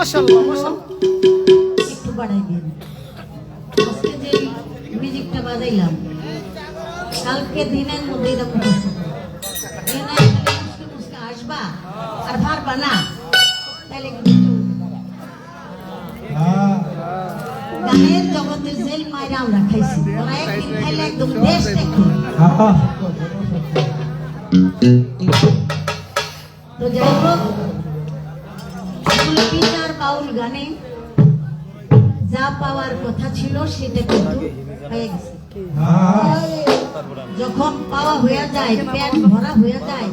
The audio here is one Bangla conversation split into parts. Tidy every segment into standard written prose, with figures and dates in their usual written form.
মাশাআল্লাহ মাশাআল্লাহ একটু বাড়াই দিন আজকে যে মিউজিকটা বাজাইলাম কালকে দিনের মধ্যে এরকম আসবা আর পারবা না তাহলে গানের জগতে জেল মাইরা আমরা খাইছি ওরা একদিন খাইলে একদম দেশ দেখো তো যাই হোক বাউল গানে যা পাওয়ার কথা ছিল সেটা কিন্তু হয়ে গেছে যখন পাওয়া হয়ে যায় পেট ভরা হয়ে যায়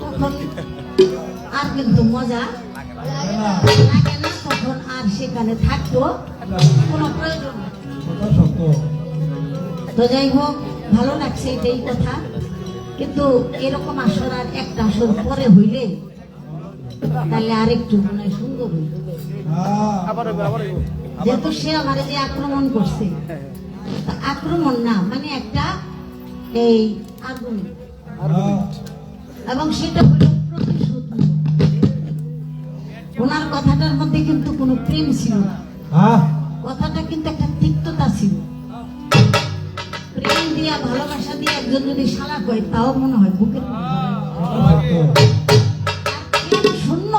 তখন আর কিন্তু মজা লাগে না তখন আর সেখানে থাকতো কোনো প্রয়োজন তো যাই হোক ভালো লাগছে এটাই কথা কিন্তু এরকম আসর আর একটা আসর পরে হইলে তাহলে আরেকটু মনে হয় সুন্দর হইল যেহেতু সে আমার যে আক্রমণ করছে আক্রমণ না মানে একটা এই আগুন এবং সেটা হলো প্রতিশোধ ওনার কথাটার মধ্যে কিন্তু কোনো প্রেম ছিল না কথাটা কিন্তু একটা তিক্ততা ছিল প্রেম দিয়া ভালোবাসা দিয়ে একজন যদি শালা কয় তাও মনে হয় বুকের শূন্য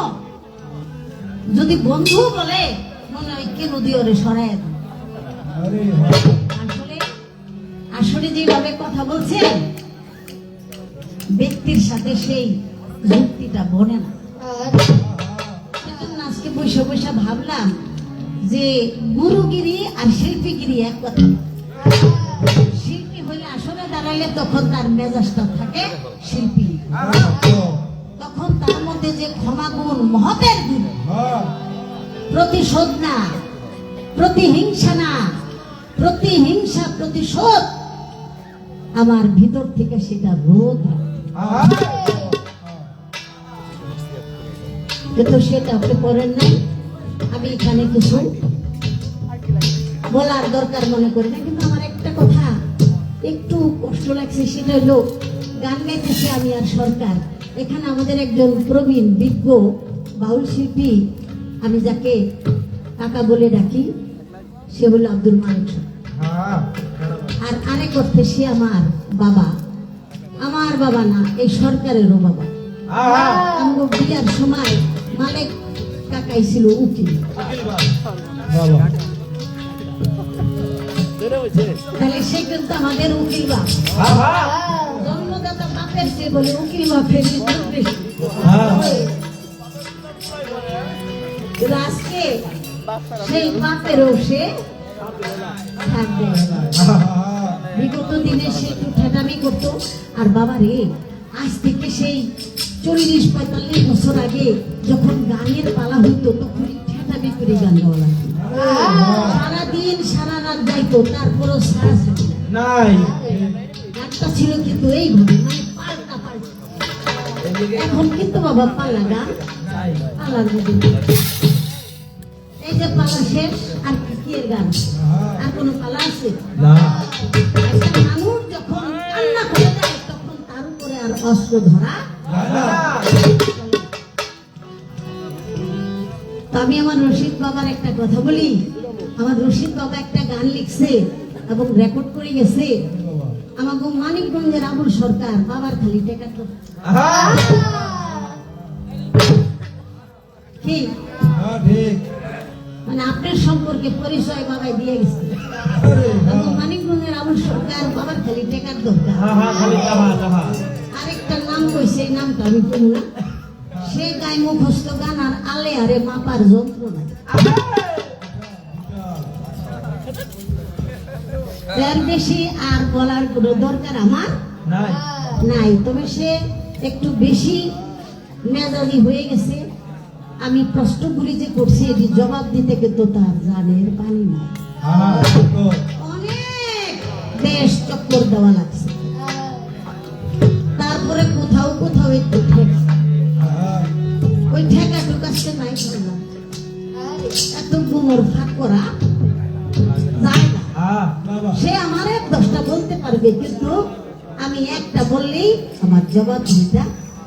যদি বন্ধু বলে মনে হয় কে নদী ওরে সরায় আসলে আসলে যেভাবে কথা বলছেন ব্যক্তির সাথে সেই যুক্তিটা বনে না সেজন্য আজকে বৈশা বৈশা ভাবলাম যে গুরুগিরি আর শিল্পীগিরি এক কথা শিল্পী হলে আসলে দাঁড়াইলে তখন তার মেজাজটা থাকে শিল্পী তখন তার মধ্যে যে ক্ষমা গুণ মহতের গুণ প্রতিশোধ না প্রতিহিংসা না প্রতিহিংসা প্রতিশোধ আমার ভিতর থেকে সেটা রোধ কিন্তু সেটা আপনি করেন নাই আমি এখানে কিছু বলার দরকার মনে করি না কিন্তু আমার একটা কথা একটু কষ্ট লাগছে সেটা হলো গান গাইতেছি আমি আর সরকার এখানে আমাদের একজন প্রবীণ বিজ্ঞ বাউল শিল্পী আমি যাকে কাকা বলে ডাকি সে হলো আব্দুল মালিক আর আরেক অর্থে সে আমার বাবা না এই সরকারেরও বাবা আমার বিয়ার সময় মালিক কাকাই ছিল উকিল তাহলে সে কিন্তু আমাদের উকিল বাবা জন্মদাতা বাপের সে বলে উকিল বাপের আজকে সেই বাপেরও সে থাকবে বিগত দিনে সে একটু ঠেটামি করতো আর বাবা রে আজ থেকে সেই 40-45 বছর আগে যখন গানের পালা হইতো তখন ঠেটামি করে গান গাওয়া লাগতো সারাদিন সারা রাত যাইতো তারপরও সারা নাই গানটা ছিল কিন্তু এইভাবে মানে পাল্টা পাল্টা এখন কিন্তু বাবা পালা গান পালার মধ্যে এই যে পালা শেষ আর কি এর গান আর কোনো পালা আছে না একটা মানুষ যখন কান্না করে যায় তখন তার উপরে আর অস্ত্র ধরা তো আমি আমার রশিদ বাবার একটা কথা বলি আমার রশিদ বাবা একটা গান লিখছে এবং রেকর্ড করে গেছে আমাকে মানিকগঞ্জের আবুল সরকার বাবার খালি টেকা তো কি মানে আপনার সম্পর্কে পরিচয় বাবাই দিয়ে গেছে মানিকগঞ্জের আবুল সরকার বাবার খালি টেকার দরকার আরেকটা নাম কইছে এই নামটা আমি বলি না সে গায়ে মুখস্থ গান আর আলে আরে মাপার যন্ত্র নাই এর বেশি আর বলার কোনো দরকার আমার নাই নাই, তবে সে একটু বেশি মেজাজি হয়ে গেছে। আমি প্রশ্নগুলি যে করছি এটি জবাব দিতে কিন্তু তার জানের পানি নাই। অনেক দেশ চক্কর দেওয়া লাগছে, তারপরে কোথাও কোথাও একটু ঠেকছে। ওই ঠেকা ঢুকাচ্ছে নাই করলাম, এত গুমর ফাঁক করা যায় না। সে আমার 10টা বলতে পারবে, কিন্তু আমি একটা বললেই আমার জবাব দিতে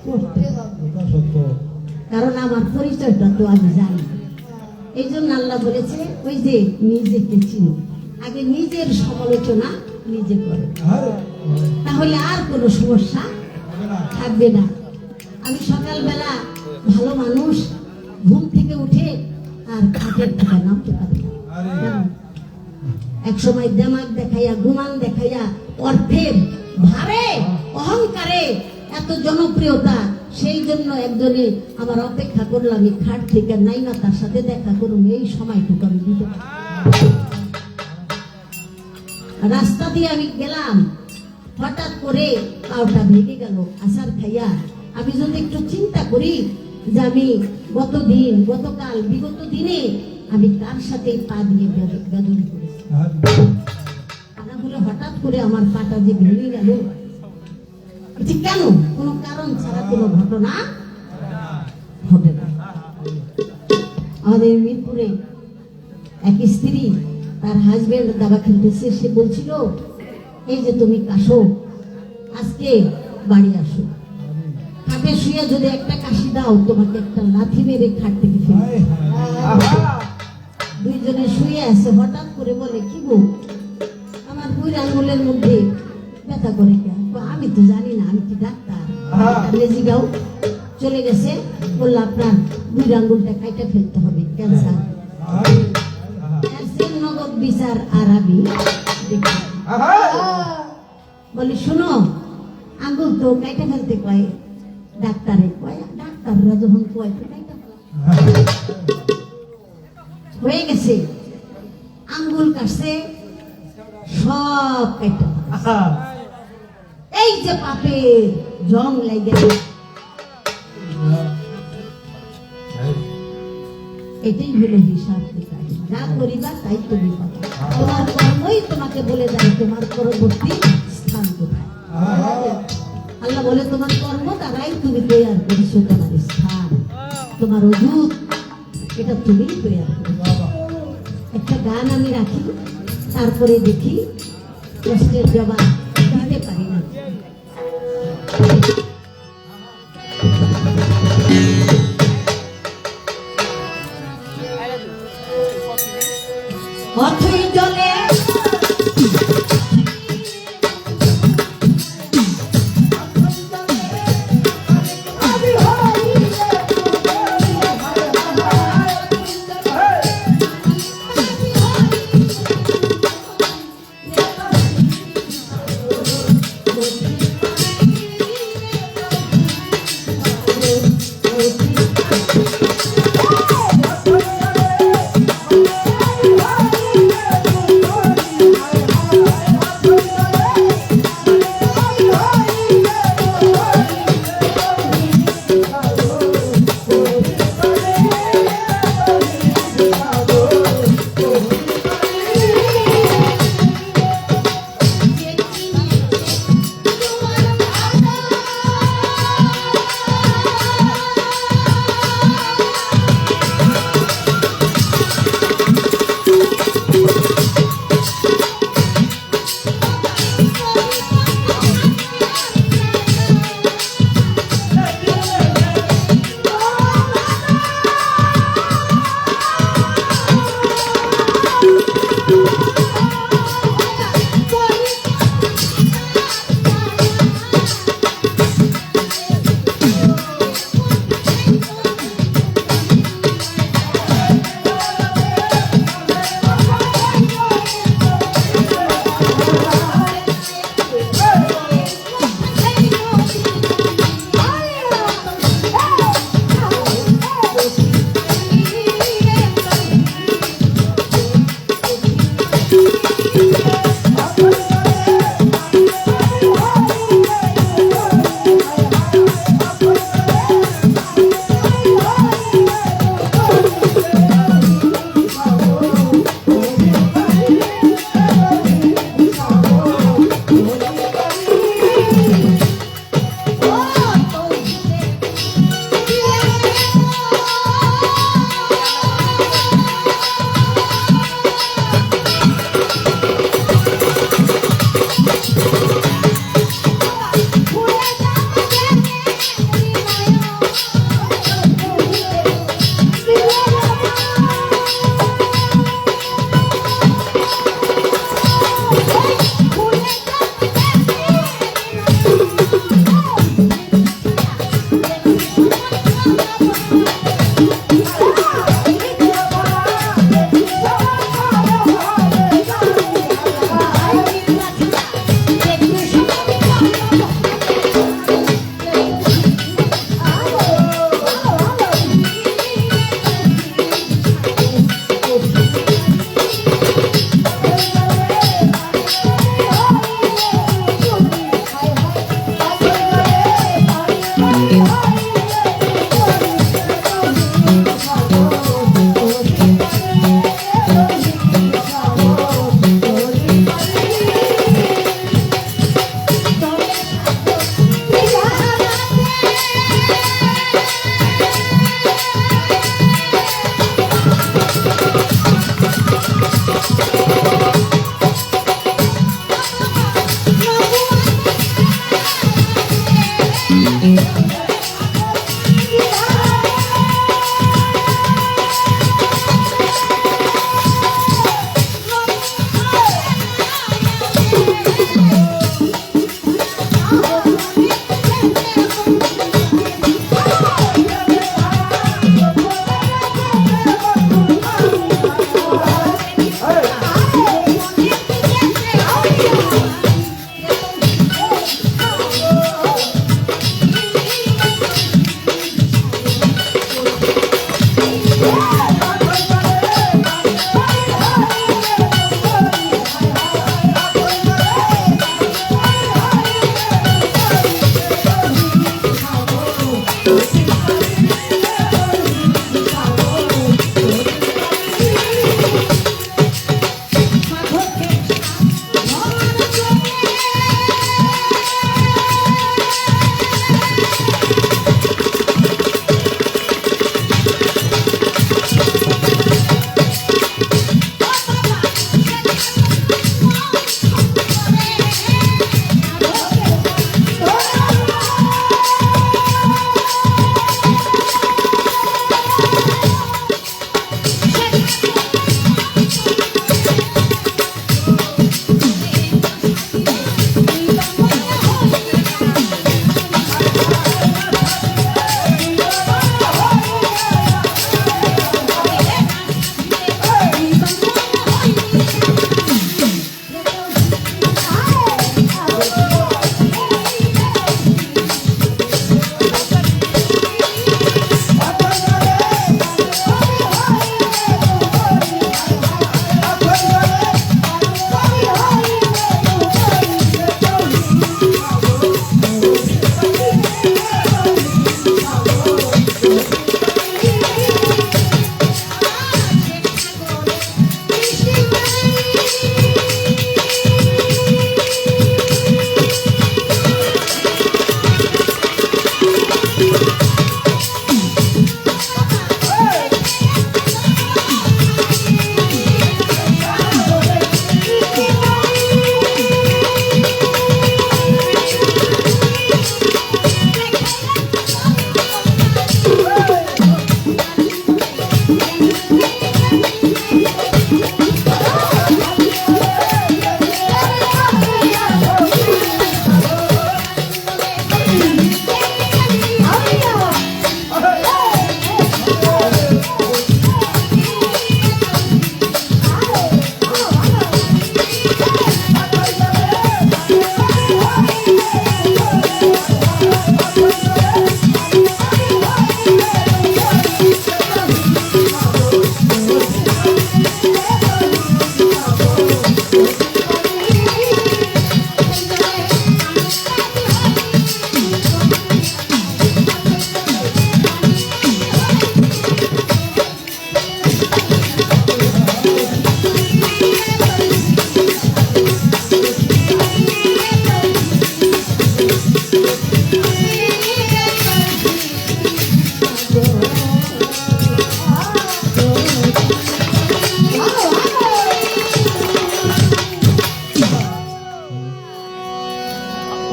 করতে হবে, কারণ আমার পরিচয়টা তো আমি জানি। এই জন্য আল্লাহ বলেছে ওই যে নিজেকে চিনো, আগে নিজের সমালোচনা নিজে করো, তাহলে আর কোনো সমস্যা থাকবে না। আমি সকালবেলা ভালো মানুষ, ঘুম থেকে উঠে আর খাটের থেকে নামতে পারি না। এক সময় দেমাগ দেখাইয়া, গুমান দেখাইয়া, অর্থের ভারে, অহংকারে এত জনপ্রিয়তা, সেই জন্য একজনে আমার অপেক্ষা করলো আমি খাট থেকে নাই না তার সাথে দেখা করুন, এই সময়টুকু আমি দিতে পারি। রাস্তা দিয়ে আমি গেলাম, হঠাৎ করে পাওটা ভেঙে গেল আসার খাইয়া। আমি যদি একটু চিন্তা করি যে আমি গতকাল বিগত দিনে আমি কার সাথে পা দিয়ে বেদনী করেছি, বলে হঠাৎ করে আমার পাটা যে ভেঙে গেল, কেন? কোনো কারণ ছাড়া কোনো ঘটনা ঘটে না। আমাদের মিরপুরে এক স্ত্রী তার হাজবেন্ড দাবা খেলতেছে, সে বলছিল এই যে তুমি কাশো, আজকে বাড়ি আসো, খাটে শুয়ে যদি একটা কাশি দাও তোমাকে একটা লাথি মেরে খাট থেকে ফেলে। দুইজনে শুয়ে আছে, হঠাৎ করে বলে কি গো আমার 2 আঙ্গুলের মধ্যে ব্যথা করে কেন? আমি তো জানি না, আমি কি ডাক্তার? লেজিগাও চলে গেছে, বললো আপনার 2 আঙ্গুলটা কাইটা ফেলতে হবে, ক্যান্সার। নগদ বিচার আর আমি বলি শোনো, আঙ্গুল তো কাইটা ফেলতে কয় ডাক্তারে, কয় ডাক্তাররা যখন কয় তো কাইটা হয়ে গেছে, আঙ্গুল কাটছে সব কাইটা। এই যে পাপের জং লাগে, এটাই হলো হিসাব কিতাব। যা করিবা তাই তুমি পাবা, তোমার কর্মই তোমাকে বলে দেয় তোমার পরবর্তী স্থান কোথায়। আল্লাহ বলে তোমার কর্ম দ্বারাই তুমি তৈরি করেছো তোমার স্থান, তোমার অজুত এটা তুমি তৈরি করেছো। একটা গান আমি রাখি, তারপরে দেখি প্রশ্নের জবাব দিতে পারি না। অথই জলে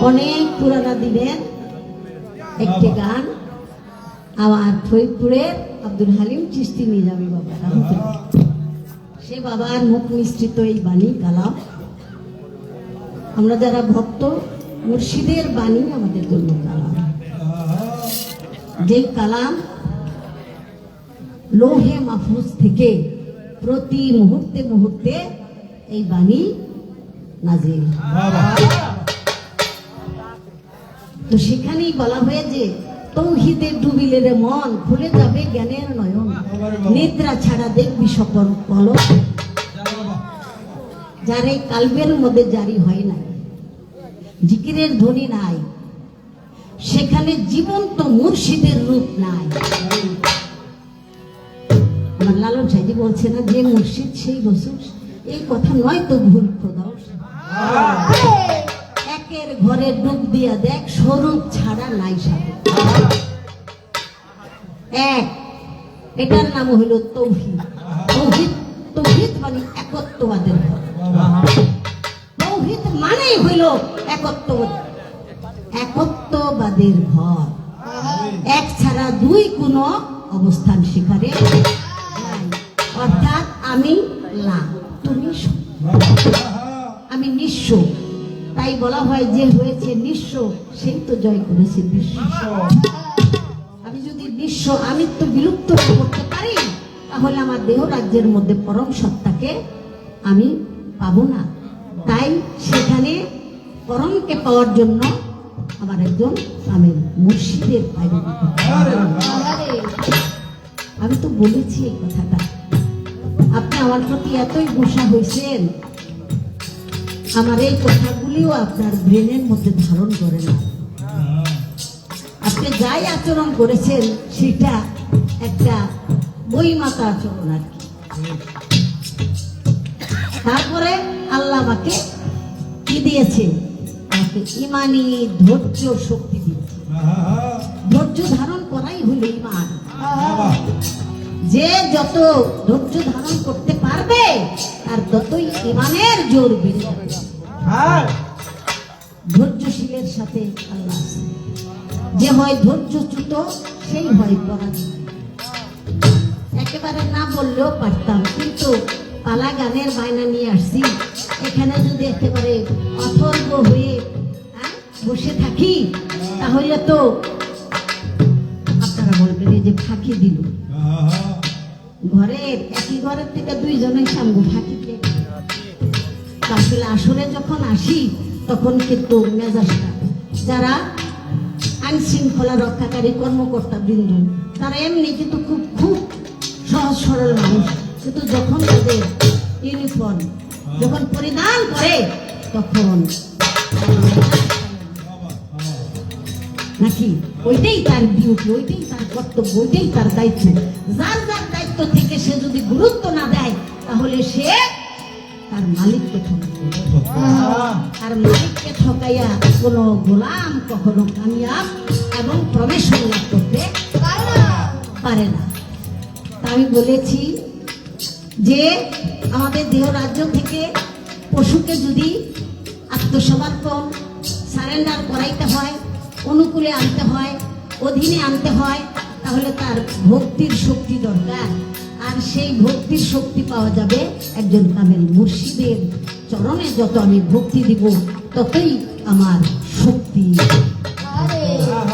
অনেক পুরানা দিনের একটি গান আমার ফরিদপুরের আব্দুল হালিম চিশতি নিজামী বাবা রহমতুল্লাহ, সে বাবার মুখ মিশ্রিত এই বাণী কালাম। আমরা যারা ভক্ত মুর্শিদের বাণী আমাদের জন্য কালাম, যে কালাম লোহে মাহফুজ থেকে প্রতি মুহূর্তে মুহূর্তে এই বাণী নাজিল। তো সেখানেই বলা হয়ে যে তৌহিদে ডুবিলে রে মন, খুলে যাবে জ্ঞানের নয়ন, নিদ্রা ছাড়া দেখবি সকল পলক। যার এই কালবের মধ্যে জারি হয় নাই, জিকিরের ধ্বনি নাই, সেখানে জীবন্ত মুর্শিদের রূপ নাই। আমার লালন সাহেব বলছে না যে মুর্শিদ সেই রসুল, এই কথা নয় তো ভুল খোদাও। একের ঘরে ডুব দিয়া দেখ, স্বরূপ ছাড়া নাই সাধু। এক, এটার নাম হইল তৌহিদ। তৌহিদ তৌহিদ মানে একত্ববাদের ঘর। তৌহিদ মানেই হইল একত্ববাদের ঘর। এক ছাড়া দুই কোন অবস্থান সেখানে নাই। অর্থাৎ আমি লা, তুমি আমি নিঃস্ব। তাই বলা হয় যে হয়েছে নিঃস্ব সেই তো জয় করেছে বিশ্ব। আমি যদি নিঃস্ব, আমি তো বিলুপ্ত করতে পারি, তাহলে আমার দেহ রাজ্যের মধ্যে পরম সত্তাকে আমি পাবো না। তাই সেখানে পরমকে পাওয়ার জন্য আমার একজন আমের মুর্শিদের পাইবে। আমি তো বলেছি এই কথাটা, আপনি আমার প্রতি এতই গোসা হয়েছেন, আমার এই কথাগুলিও আপনার ব্রেনের মধ্যে ধারণ করে না। আপনি আজকে যাই আচরণ করেছেন সেটা একটা বইমাতা আচরণ আর কি। তারপরে আল্লাহ আমাকে কি দিয়েছে? আমাকে ইমানি ধৈর্য শক্তি দিয়েছে। ধৈর্য ধারণ করাই হলো ইমান। যে যত ধৈর্য ধারণ করতে পারবে তার ততই ইমানের জোর বেড়ে যাবে। ধৈর্যশীলের সাথে আল্লাহ আছে। যে হয় ধৈর্যচ্যুত সেই হয় পরাজিত। একেবারে না বললেও পারতাম, কিন্তু পালা গানের বায়না নিয়ে আসছি। এখানে যদি একেবারে অথর্ব হয়ে বসে থাকি তাহলে তো আপনারা বলবেন এই যে ফাঁকি দিল। ঘরের একই ঘরের থেকে দুইজনের সামনে ফাঁকি দিয়ে আসলে আসরে যখন আসি তখন কিন্তু মেজাজটা, যারা আইন শৃঙ্খলা রক্ষাকারী কর্মকর্তা বৃন্দ তারা এমনি কিন্তু খুব খুব সহজ সরল মানুষ, কিন্তু যখন তাদের ইউনিফর্ম যখন পরিধান করে তখন নাকি ওইটাই তার ডিউটি, ওইটাই তার কর্তব্য, ওইটাই তার দায়িত্ব। যার যার দায়িত্ব থেকে সে যদি গুরুত্ব না দেয় তাহলে সে তার মালিককে ঠকায়। আর মালিককে ঠকাইয়া কোনো গোলাম কখনো কামিয়াব এবং প্রবেশন লাভ করতে পারে না। আমি বলেছি যে আমাদের দেহ রাজ্য থেকে পশুকে যদি আত্মসমর্পণ সারেন্ডার করাইতে হয়, অনুকূলে আনতে হয়, অধীনে আনতে হয়, তাহলে তার ভক্তির শক্তি দরকার। আর সেই ভক্তির শক্তি পাওয়া যাবে একজন কামেল মুর্শিদের চরণে। যত আমি ভক্তি দিব ততই আমার শক্তি,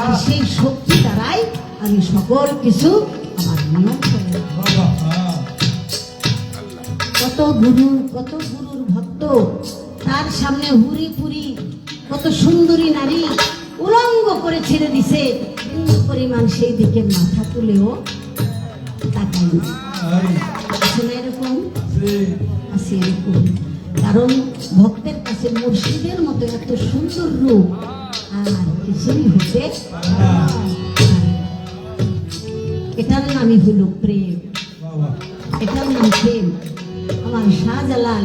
আর সেই শক্তি দ্বারাই আমি সকল কিছু আমার নিয়ম করে। কত গুরুর ভক্ত, তার সামনে হুরি পুরি কত সুন্দরী নারী উলঙ্গ করে ছেড়ে দিছে, কিন্তু পরিমাণ সেই দিকে মাথা তুলেও তাকাই না। এরকম আছে এরকম, কারণ ভক্তের কাছে মুর্শিদের মতো এত সুন্দর রূপ আর কিছুই হতে। এটার নামই হলো প্রেম, এটার নাম প্রেম। আমার শাহজালাল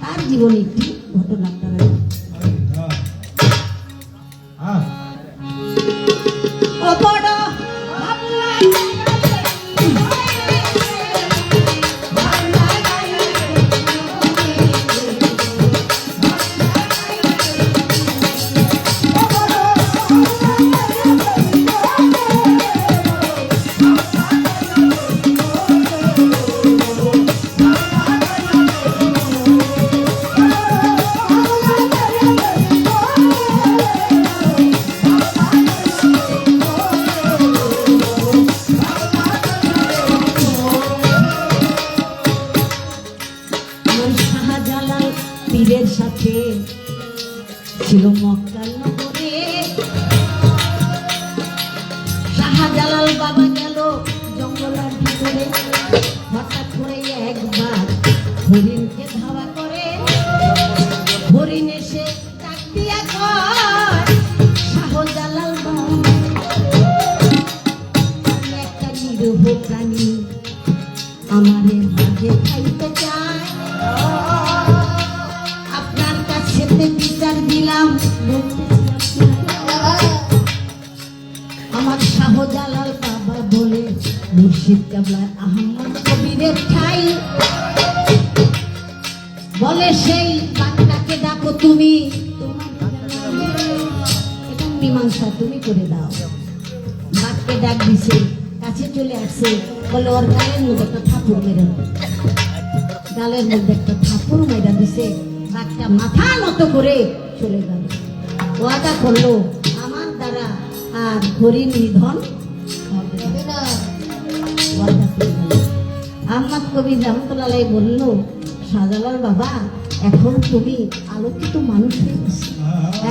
তার জীবনে একটি ঘটনা আপনারা পীরের সাথে ছিল মক্কার নগরে। শাহজালাল বাবা গেল জঙ্গলের ভিতরে, হঠাৎ করে একবার হরিণকে ধাওয়া করে। হরিণ এসে ডাক দিয়া কয়, শাহজালাল বাবা একটা নিরীহ প্রাণী আমারে মাঝে খাইতে চায়, বিচার দিলাম। আমার শাহজালাল বাবা বলে মুর্শিদ কেবলা আহমদ কবিরের ঠাই, বলে সেই বাচ্চাকে ডাকো তুমি, এটা মীমাংসা তুমি করে দাও। বাঘকে ডাক দিছে, কাছে চলে আসছে, বলে ওর গালের মধ্যে একটা থাপুর মেরে, গালের মধ্যে একটা থাপুর মেরা দিছে। বাঘটা মাথা নত করে চলে গেল। ওয়াদা করলো আমার দ্বারা আর হরিণ নিধন হবে না। ওয়াদা করে গেল। আহমদ কবির রহমতুল্লাহ বলল, শাহজালাল বাবা এখন তুমি আলোকিত মানুষ হয়ে গেছো,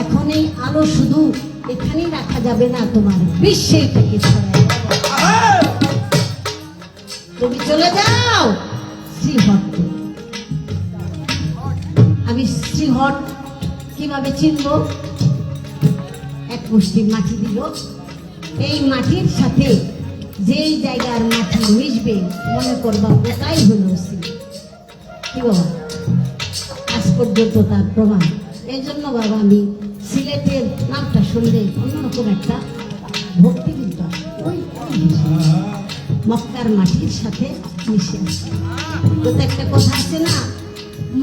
এখন এই আলো শুধু এখানেই রাখা যাবে না, তোমার বিশ্বে থেকে ছড়ায়, তুমি চলে যাও শ্রীহট্ট। আমি শ্রীহট্ট কিভাবে চিনব? এক মুষ্টি মাটি দিল। এই মাটির সাথে যেই জায়গার মাটি মিশবে মনে করবা ওটাই হলো সিলেট। কি বাবা, আজ পর্যন্ত তার প্রমাণ। এই জন্য বাবা আমি সিলেটের নামটা শুনলে অন্যরকম একটা ভক্তি কিন্তু ওই মক্কার মাটির সাথে মিশে আসে। তো একটা কথা আছে না,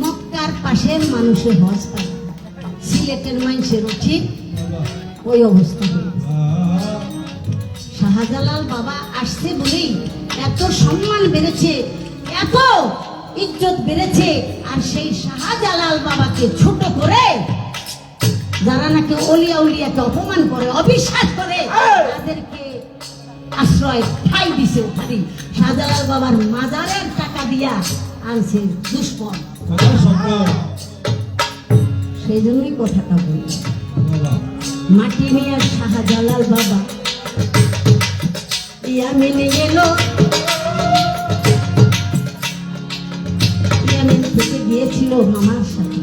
মক্কার পাশের মানুষের হজ পায়, সিলেটের মানুষের উচিত ওই অবস্থা হয়েছে। শাহজালাল বাবা আসছে বলেই এত সম্মান বেড়েছে, এত ইজ্জত বেড়েছে। আর সেই শাহজালাল বাবাকে ছোট করে যারা নাকি অলিয়া উলিয়াকে অপমান করে, অবিশ্বাস করে, তাদেরকে আশ্রয় ঠাই দিছে। ওখানে শাহজালাল বাবার মাজারের টাকা দিয়া আনছে দুষ্কর্ম। সেই জন্যই কথাটা বলি, মাটি নিয়ে শাহজালাল বাবা ইয়ামেনে এলো। ইয়ামেন থেকে গিয়েছিল মামার সাথে,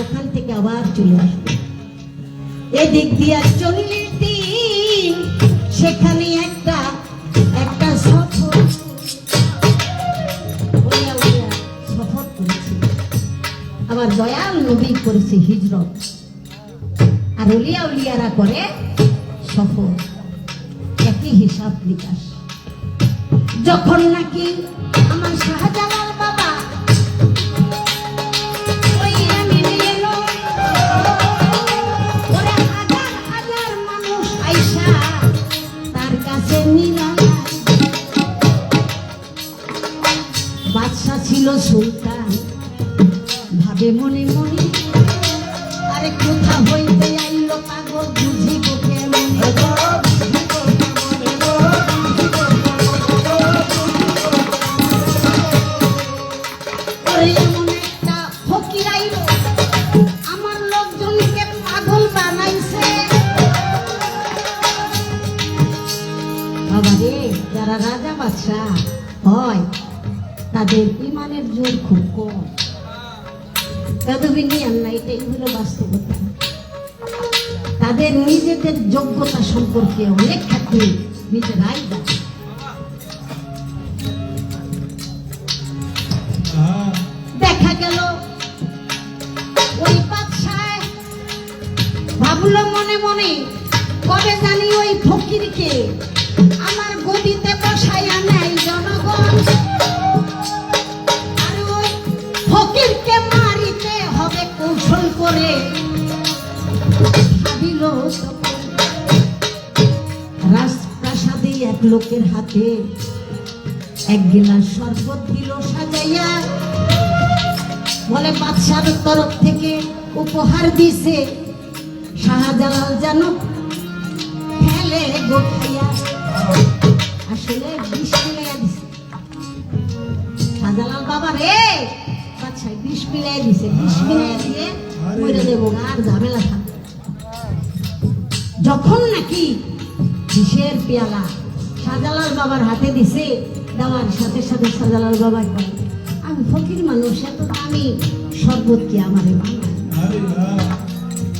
ওখান থেকে আবার চলে আসবে। এদিক দিয়া চললে দিন, সেখানে একটা সফর সফর করেছে। আবার দয়াল নবী করেছে হিজরত, আর উলিয়া উলিয়ারা করে সফর, একই হিসাব নিকাশ। যখন নাকি আমার শাহজালাল বাবা ওই ইয়ামেনে এলো, ওরে হাজার হাজার মানুষ আইসা তার কাছে নিল। বাদশা ছিল সুলতান, ভাবে মনে মনে আরে কোথা হইতে আইলো পাগল, বুঝিব কেমন। এমন একটা ফকির আইলো, আমার লোকজনকে পাগল বানাইছে। বাবা রে, যারা রাজা বাদশা হয় তাদের ইমানের জোর খুব কম। এটাই হলো বাস্তবতা। তাদের নিজেদের যোগ্যতা সম্পর্কে অনেক ক্ষেত্রে নিজেরাই জানে। দেখা গেল ওই বাদশাহ ভাবলো মনে মনে, কবে জানি ওই ফকিরকে আমার গদিতে বসাইয়া নেয় জনগণ, আর ওই ফকিরকে মারিতে হবে কৌশল করে। ভাবিল রাজপ্রাসাদে এক লোকের হাতে এক গিলাস শরবত দিল সাজাইয়া, বলে বাদশার তরফ থেকে উপহার দিছে, শাহজালাল যেন ফেলে গোঠাইয়া। আসলে বিষ মিলাইয়া দিছে শাহজালাল বাবা রে, বাদশাহ বিষ মিলাইয়া দিছে। বিষ মিলাইয়া দিয়ে মরে দেবো, আর ঝামেলা থাকবে। যখন নাকি বিষের পেয়ালা শাহজালাল বাবার হাতে দিছে, দেওয়ার সাথে সাথে শাহজালাল বাবা কয়, আমি ফকির মানুষ, এত দামি শরবত কি আমারে বানায়?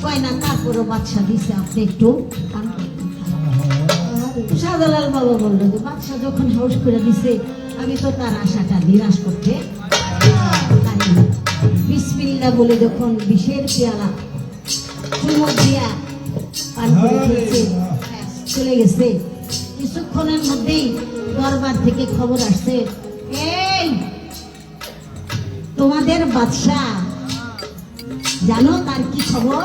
কয় না, তারপরও বাদশা দিছে, আপনি একটু পান করতে। শাহজালাল বাবা বললো যে বাদশা যখন হাউস করে দিছে, আমি তো তার আশাটা নিরাশ করতে পারি না। বিসমিল্লাহ বলে যখন বিষের পেয়ালা চুমুক দিয়া পান করে খেয়েছে, চলে গেছে। কিছুক্ষণের মধ্যেই দরবার থেকে খবর আসছে, এই তোমাদের বাদশা জানো তার কি খবর?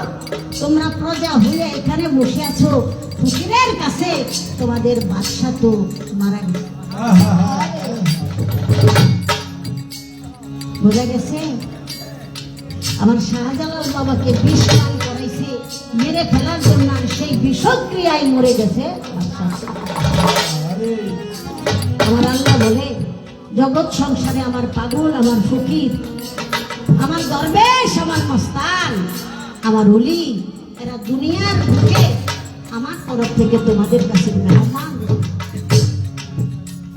তোমরা প্রজা হয়ে এখানে বসে আছো, ফকিরের কাছে তোমাদের বাদশা তো মারা গেছে। বোঝা গেছে আমার শাহজালাল বাবাকে বিষ পান করাইছে মেরে ফেলার জন্য, আর সেই বিষক্রিয়ায় মরে গেছে বাদশা। আমার আল্লাহ বলে, জগৎ সংসারে আমার পাগল, আমার ফকির, আমার দরবেশ, আমার মস্তান, আমার ওলি, এরা দুনিয়ার বুকে আমার তরফ থেকে তোমাদের কাছে মেহমান।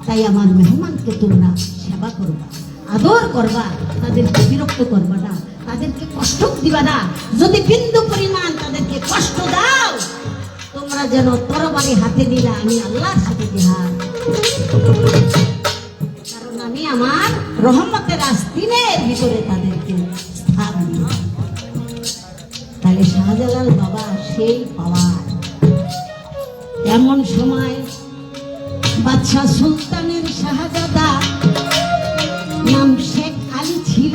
তাই আমার মেহমানকে তোমরা সেবা করবা, আদর করবা, তাদেরকে বিরক্ত করবা না। তাদেরকে কষ্ট দিবা না। যদি বিন্দু পরিমাণ তাদেরকে কষ্ট দাও, তোমরা যেন তরবারি হাতে নিলে আমি আল্লাহর সাথে জিহাদ, কারণ আমি আমার রহমতের আস্তিনের ভিতরে তাদেরকে স্থান দিই। তাহলে শাহজালাল বাবা সেই পাওয়ার। এমন সময় বাদশাহ সুলতানের শাহজাদা নাম শেখ আলী ছিল।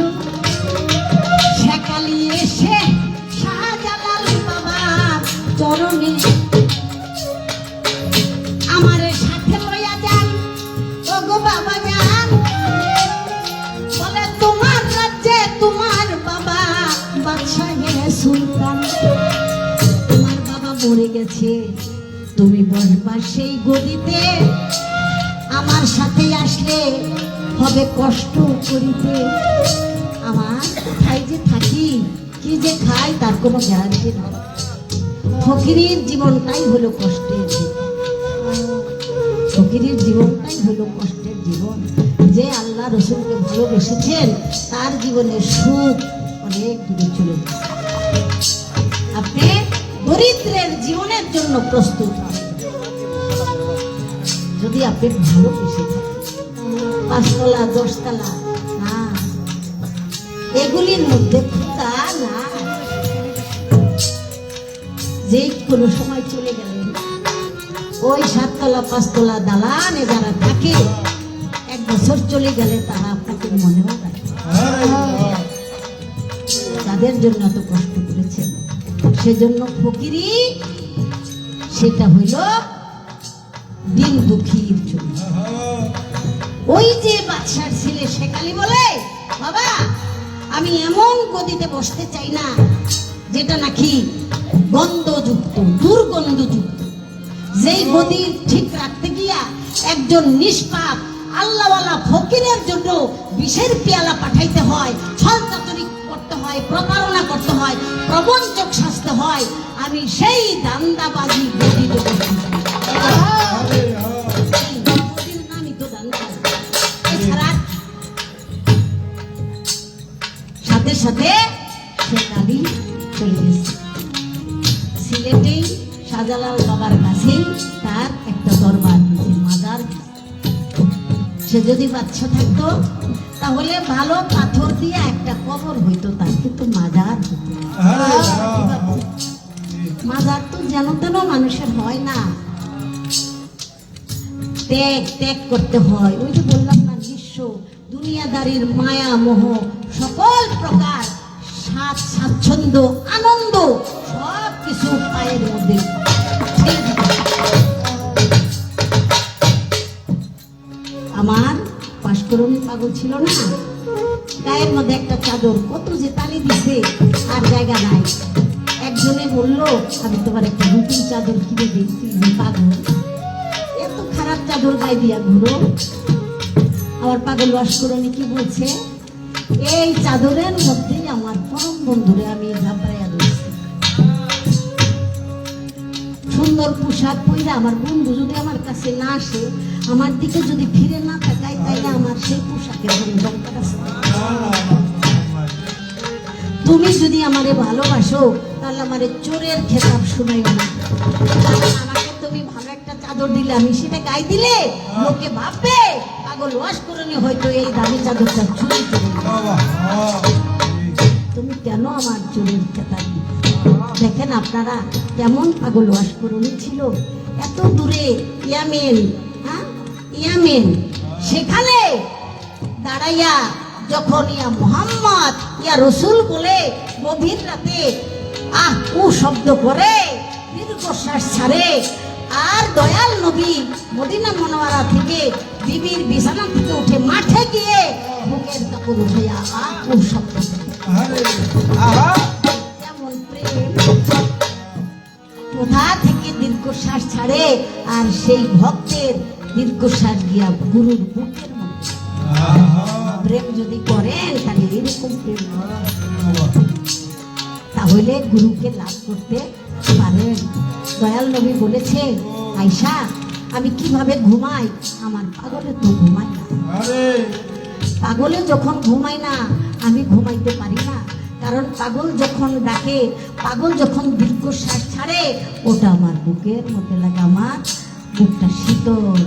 শেখ আলী এসে শাহজালাল বাবার চরণে আমারে সাথে লইয়া যান, ওগো বাবা যান, বলে তোমার রাজ্যে তোমার বাবা বাদশাহ সুলতান, তোমার বাবা মরে গেছে, তুমি বসবা সেই গদিতে, আমার সাথে আসলে হবে কষ্ট করিতে। আমার কোথায় যে থাকি, কি যে খাই তার কোনো গ্যারান্টি নেই। ফকিরের জীবনটাই হলো কষ্টের জীবন, ফকিরের জীবনটাই হলো কষ্টের জীবন। যে আল্লাহ রসুলকে ভালোবেসেছেন তার জীবনের সুখ অনেক দূরে চলে গেছে। আপনি দরিদ্রের জীবনের জন্য প্রস্তুত হন যদি আপনি ভালোবেসে থাকেন। 5 তলা 10 তলা না, এগুলির মধ্যে ফুটা না। যে কোনো সময় চলে গেলেন, ওই 7 তলা 5 তলা দালানে যারা থাকে, 1 বছর চলে গেলে তারা আপনাকে মনেও রাখে, তাদের জন্য এত কষ্ট করেছেন। সেজন্য ফকিরি সেটা হইল দিন দুঃখীর জন্য। ওই যে বাদশার ছেলে শেখ আলী বলে, বাবা আমি এমন গদিতে বসতে চাই না যেটা নাকি গন্ধযুক্ত, দুর্গন্ধযুক্ত। যেই গদি ঠিক রাখতে গিয়া একজন নিষ্পাপ আল্লাহওয়ালা ফকিরের জন্য বিষের পেয়ালা পাঠাইতে হয়, ছলচাতুরি করতে হয়, প্রতারণা করতে হয়, প্রবঞ্চক সাজতে হয়, আমি সেই দান্দাবাজি গদিতে বসতে চাই। সাথে সাথে শেখ আলী চলে গেছে সিলেটেই শাহজালাল বাবার কাছেই তার একটা দরবার দিয়েছে, মাজার। সে যদি বাচ্চা থাকতো তাহলে ভালো পাথর দিয়ে একটা কবর হইতো, তার কিন্তু মাজার হতো। মাজার তো যেন তেন মানুষের হয় না, ত্যাগ ত্যাগ করতে হয়। ওই যে বললাম না, নিঃস্ব দুনিয়াদারির মায়া মোহ সকল প্রকার স্বাচ্ছন্দ্য আনন্দ সব কিছু পায়ের মধ্যে। আমার পাশকরণী পাগল ছিল না, গায়ের মধ্যে একটা চাদর কত যে তালি দিছে আর জায়গা নাই। একজনে বললো আমি তোমার একটা নতুন চাদর কিনে দিচ্ছি, পাগল এত খারাপ চাদর গায়ে দিয়া ঘুরো। আমার পাগল পাশকরণী কি বলছে, এই চাদরের মধ্যেই আমার পরম বন্ধুরে আমি ঝাপড়াইয়া দিচ্ছি। সুন্দর পোশাক পরে আমার বন্ধু যদি আমার কাছে না আসে, আমার দিকে যদি ফিরে না তাকায়, তাইলে আমার সেই পোশাকের কোনো দরকার আছে? তুমি যদি আমারে ভালোবাসো তাহলে আমারে চোরের খেতাব শুনাইও না। আমাকে তুমি ভালো একটা চাদর দিলে, আমি সেটা গায়ে দিলে লোকে ভাববে পাগল ওয়াশকরণী হয়তো এই দামি চাদরটা চুরি করে। তুমি কেন আমার চোরের খেতাব দিবে? দেখেন আপনারা কেমন পাগল ওয়াশকরণী ছিল। এত দূরে ইয়ামেন, ইয়ামেন, সেখানে দাঁড়াইয়া যখন ইয়া মুহাম্মদ ইয়া রসুল বলে গভীর রাতে ও শব্দ করে, দীর্ঘশ্বাস ছাড়ে, আর দয়াল নবী মদিনা মুনাওয়ারা থেকে বিবির বিছানা থেকে উঠে মাঠে গিয়ে বুকের কাপড় উঠাইয়া ও শব্দ কেমন প্রেম, কোথা থেকে দীর্ঘশ্বাস ছাড়ে, আর সেই ভক্তের দীর্ঘশ্বাস গিয়া গুরুর বুকের মধ্যে। প্রেম যদি করেন তাহলে এরকম প্রেম, তাহলে গুরুকে লাভ করতে পারেন। দয়াল নবী বলেছে, আয়সা আমি কিভাবে ঘুমাই, আমার পাগলে তো ঘুমাই না। পাগলে যখন ঘুমাই না, আমি ঘুমাইতে পারি না, কারণ পাগল যখন ডাকে, পাগল যখন দীর্ঘশ্বাস ছাড়ে, ওটা আমার বুকের মধ্যে লাগে, আমার বুকটা শীতল।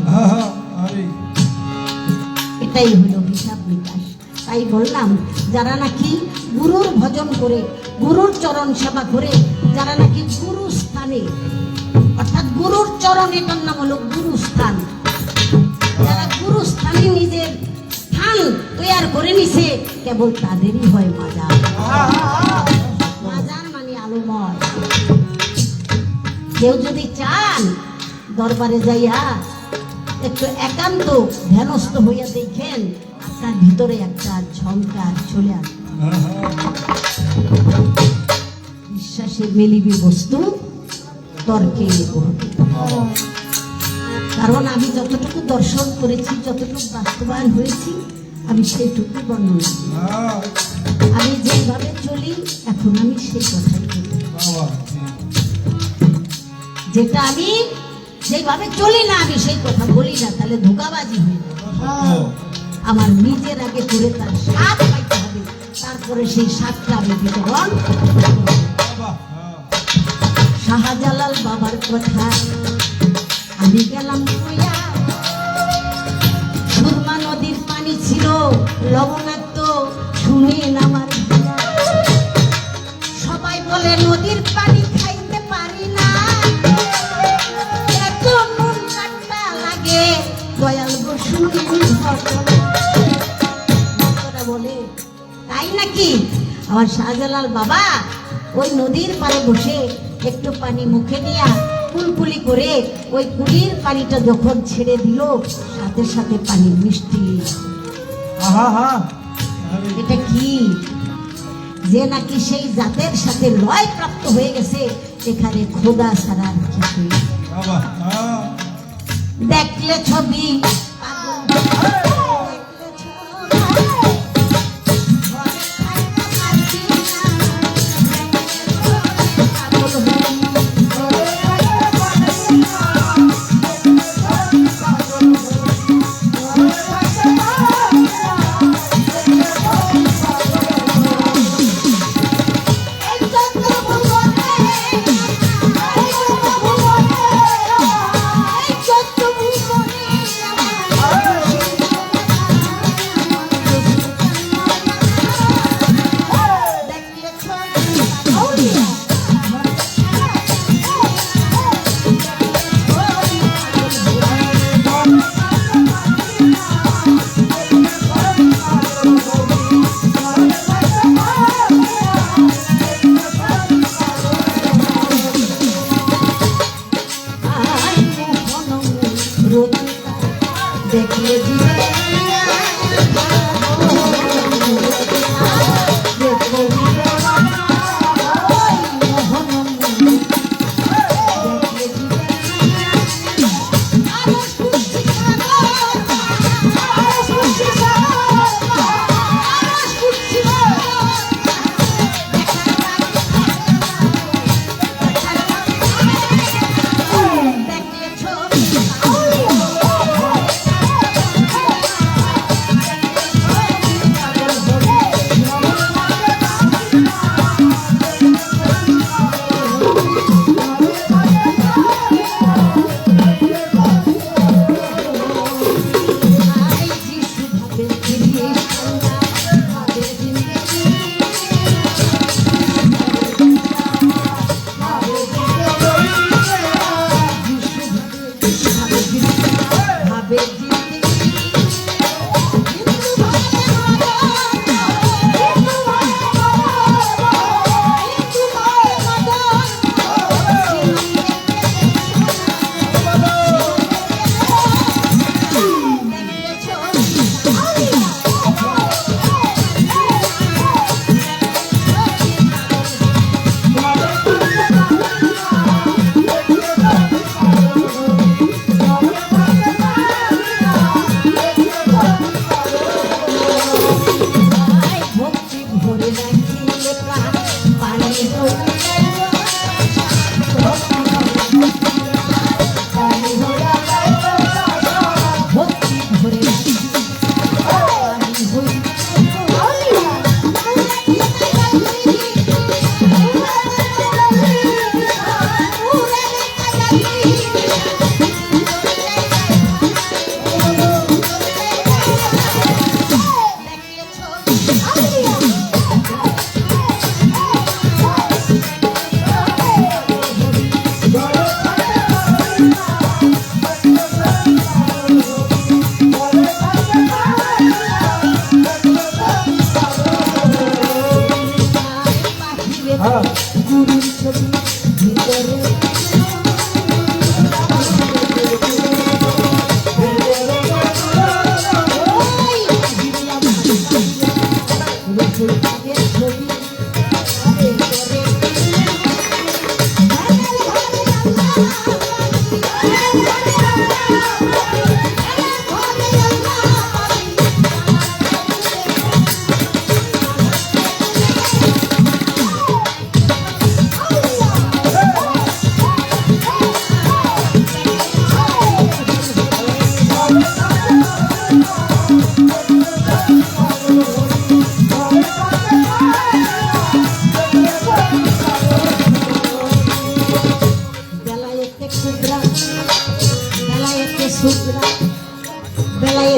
এটাই হলো হিসাব নিকাশ। তাই বললাম, যারা নাকি গুরুর ভজন করে, গুরুর চরণ সেবা করে, যারা নাকি গুরু স্থানে, অর্থাৎ গুরুর চরণ, এটার নাম হলো গুরুস্থান, যারা গুরু স্থানে নিজের স্থান তৈরি করে নিছে, কেবল তাদেরই হয় মাজার। মাজার মানে আলোময়। কেউ যদি চান দরবারে যাইয়া একটু একান্ত ধ্যানস্থ হইয়া দেখেন, আপনার ভিতরে একটা ঝংকার চলে আসবে। বিশ্বাসে মেলিবি বস্তু, তর্কে বহু। কারণ আমি যতটুকু দর্শন করেছি, যতটুকু বাস্তবায়ন হয়েছি, আমি সেইটুকু বর্ণনা। আমি যেভাবে চলি এখন আমি সেই কথাই বলি। যেটা আমি যেভাবে চলি না, আমি সেই কথা বলি না, তাহলে ধোঁকাবাজি হয়ে যায়। আমার নিজের আগে করে তার স্বাদ পাইতে হবে, তারপরে সেই স্বাদটা আমি বিতরণ। শাহজালাল বাবার কথা আমি গেলাম কইয়া, সুরমা নদীর পানি ছিল লবণাক্ত, শুনেন আমার। সবাই বলে নদীর পানি খাইতে পারি না, এত নুন কাট্টা লাগে, দয়াল গো শুনেন বলে। তাই নাকি? আমার শাহজালাল বাবা ওই নদীর পাড়ে বসে একটু পানি মুখে নিয়ে কুলকুলি করে ওই কুলির পানিটা যখন ছেড়ে দিল, সাথে সাথে পানি মিষ্টি। এটা কি? যে নাকি সেই জাতের সাথে লয় প্রাপ্ত হয়ে গেছে, এখানে খোদা ছাড়ার কিছু। দেখলে ছবি দেখলে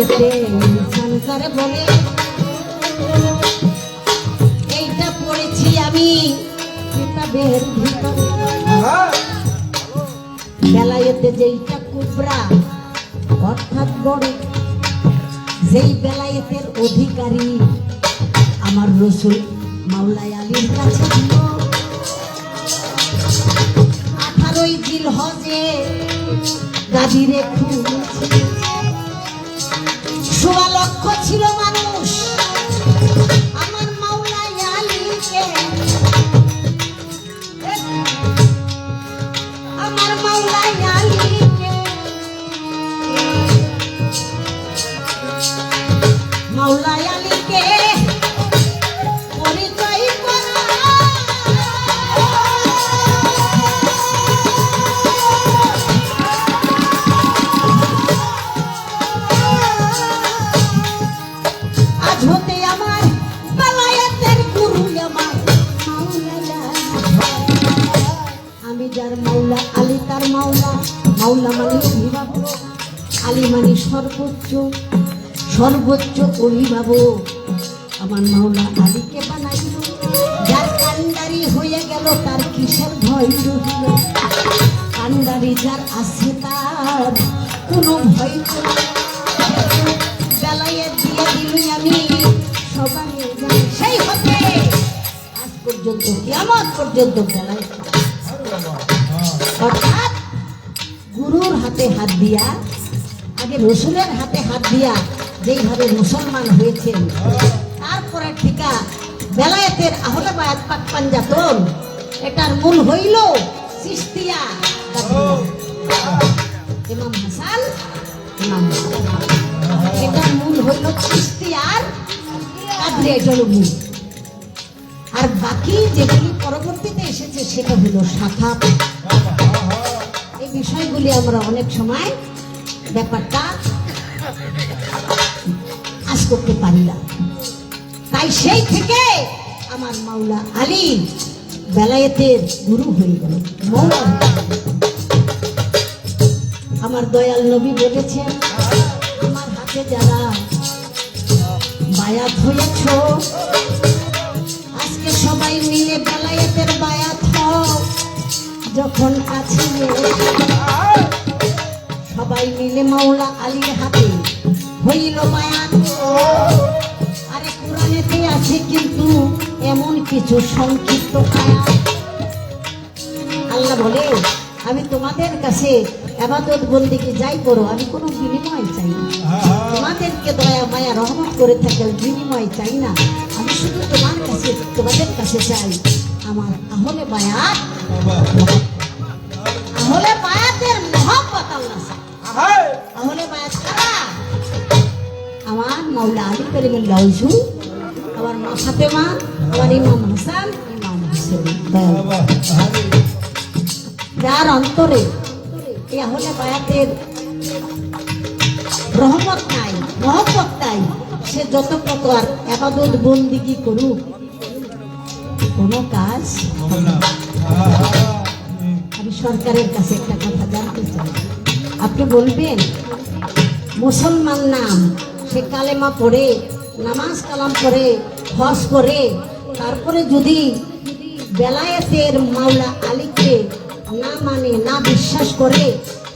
বেলায়েতে স্নান করে বলে এইটা পড়েছি আমি কিতাবের ভিতরে। বেলায়েতে যেইটা কুবরা অর্থাৎ বড়, যেই বেলায়েতের অধিকারী আমার রসুল মাওলাই আলীর কাছে ছিল। 18ই জিলহজে গাদিরে খুঁজছে, 16 লক্ষ ছিল মানুষ আমার মাওলাই আলীকে, আমার মাওলাই আলীকে, মাওলাই আলীকে পরিচয় করা। আজ হতে আমার বেলায়েতের গুরু আমার মাওলাই আলী। আমি যার মাওলা আলী তার মাওলা, মাওলা মানে অভিভাবক, আলী মানে সর্বোচ্চ, সর্বোচ্চ অভিভাবক। আমার মাওলা আলীকে বানাইল, যার কান্ডারি হয়ে গেল তার কিসের ভয় রহিল। কান্ডারি যার আছে তার কোনো ভয় ছিল না। বেলায়েত দিয়ে দিলুই আমি সবাই জানি, সেই হতে আজ পর্যন্ত কিয়ামত পর্যন্ত বেলায়েত। অর্থাৎ গুরুর হাতে হাত দিয়া, আগে রসুলের হাতে হাত দিয়া যেইভাবে মুসলমান হয়েছেন, তারপরে ঠিকা বেলায়েতের আহলে বায়াত পাক পাঞ্জাতন, এটার মূল হইল চিশতিয়া ইমাম হাসান, ইমাম হাসান। এটার মূল হইল চিশতিয়ার কাদরিয়া, এটার মূল। আর বাকি যেগুলি পরবর্তীতে এসেছে সেটা হলো শাখা। এই বিষয়গুলি আমরা অনেক সময় ব্যাপারটা আজ করতে পারি না। তাই সেই থেকে আমার মাওলা আলী বেলায়েতের গুরু হয়ে গেল, মৌলা। আমার দয়াল নবী বলেছেন, আমার হাতে যারা বায়াত হয়েছ আজকে সবাই মিলে বেলায়েতের বায়াত হও। যখন কাছে সবাই মিলে মাওলা আলীর হাতে হইল বায়াত। আরে কোরআনেতে আছে কিন্তু এমন কিছু সংক্ষিপ্ত আয়াত। আল্লাহ বলে, আমি তোমাদের কাছে ইবাদত বন্দেগী যাই করো, আমি কোনো বিনিময় চাই না। তোমাদেরকে দয়া মায়া রহমত করে থাকার বিনিময় চাই না। আমি শুধু তোমার কাছে, তোমাদের কাছে চাই আমার আহলে বায়াত, আহলে বায়াতের মহব্বত। আল্লাহ আহলে বায়াত কারা? আমার মাওলা আলী করিমুল্লাহ ওয়াজহু, আমার মা ফাতেমা, আমার ইমাম হাসান, ইমাম হুসেন। যার অন্তরে এই আহলে বায়াতের রহমত নাই, মহব্বত নাই, সে যত প্রকার ইবাদত বন্দেগী করুক কোনো কাজ হবে না। আমি সরকারের কাছে একটা কথা জানতে চাই, আপনি বলবেন মুসলমান নাম, সে কালেমা পড়ে, নামাজ কালাম পড়ে, হজ করে, তারপরে যদি বেলায়েতের মাওলা আলীকে না মানে, না বিশ্বাস করে,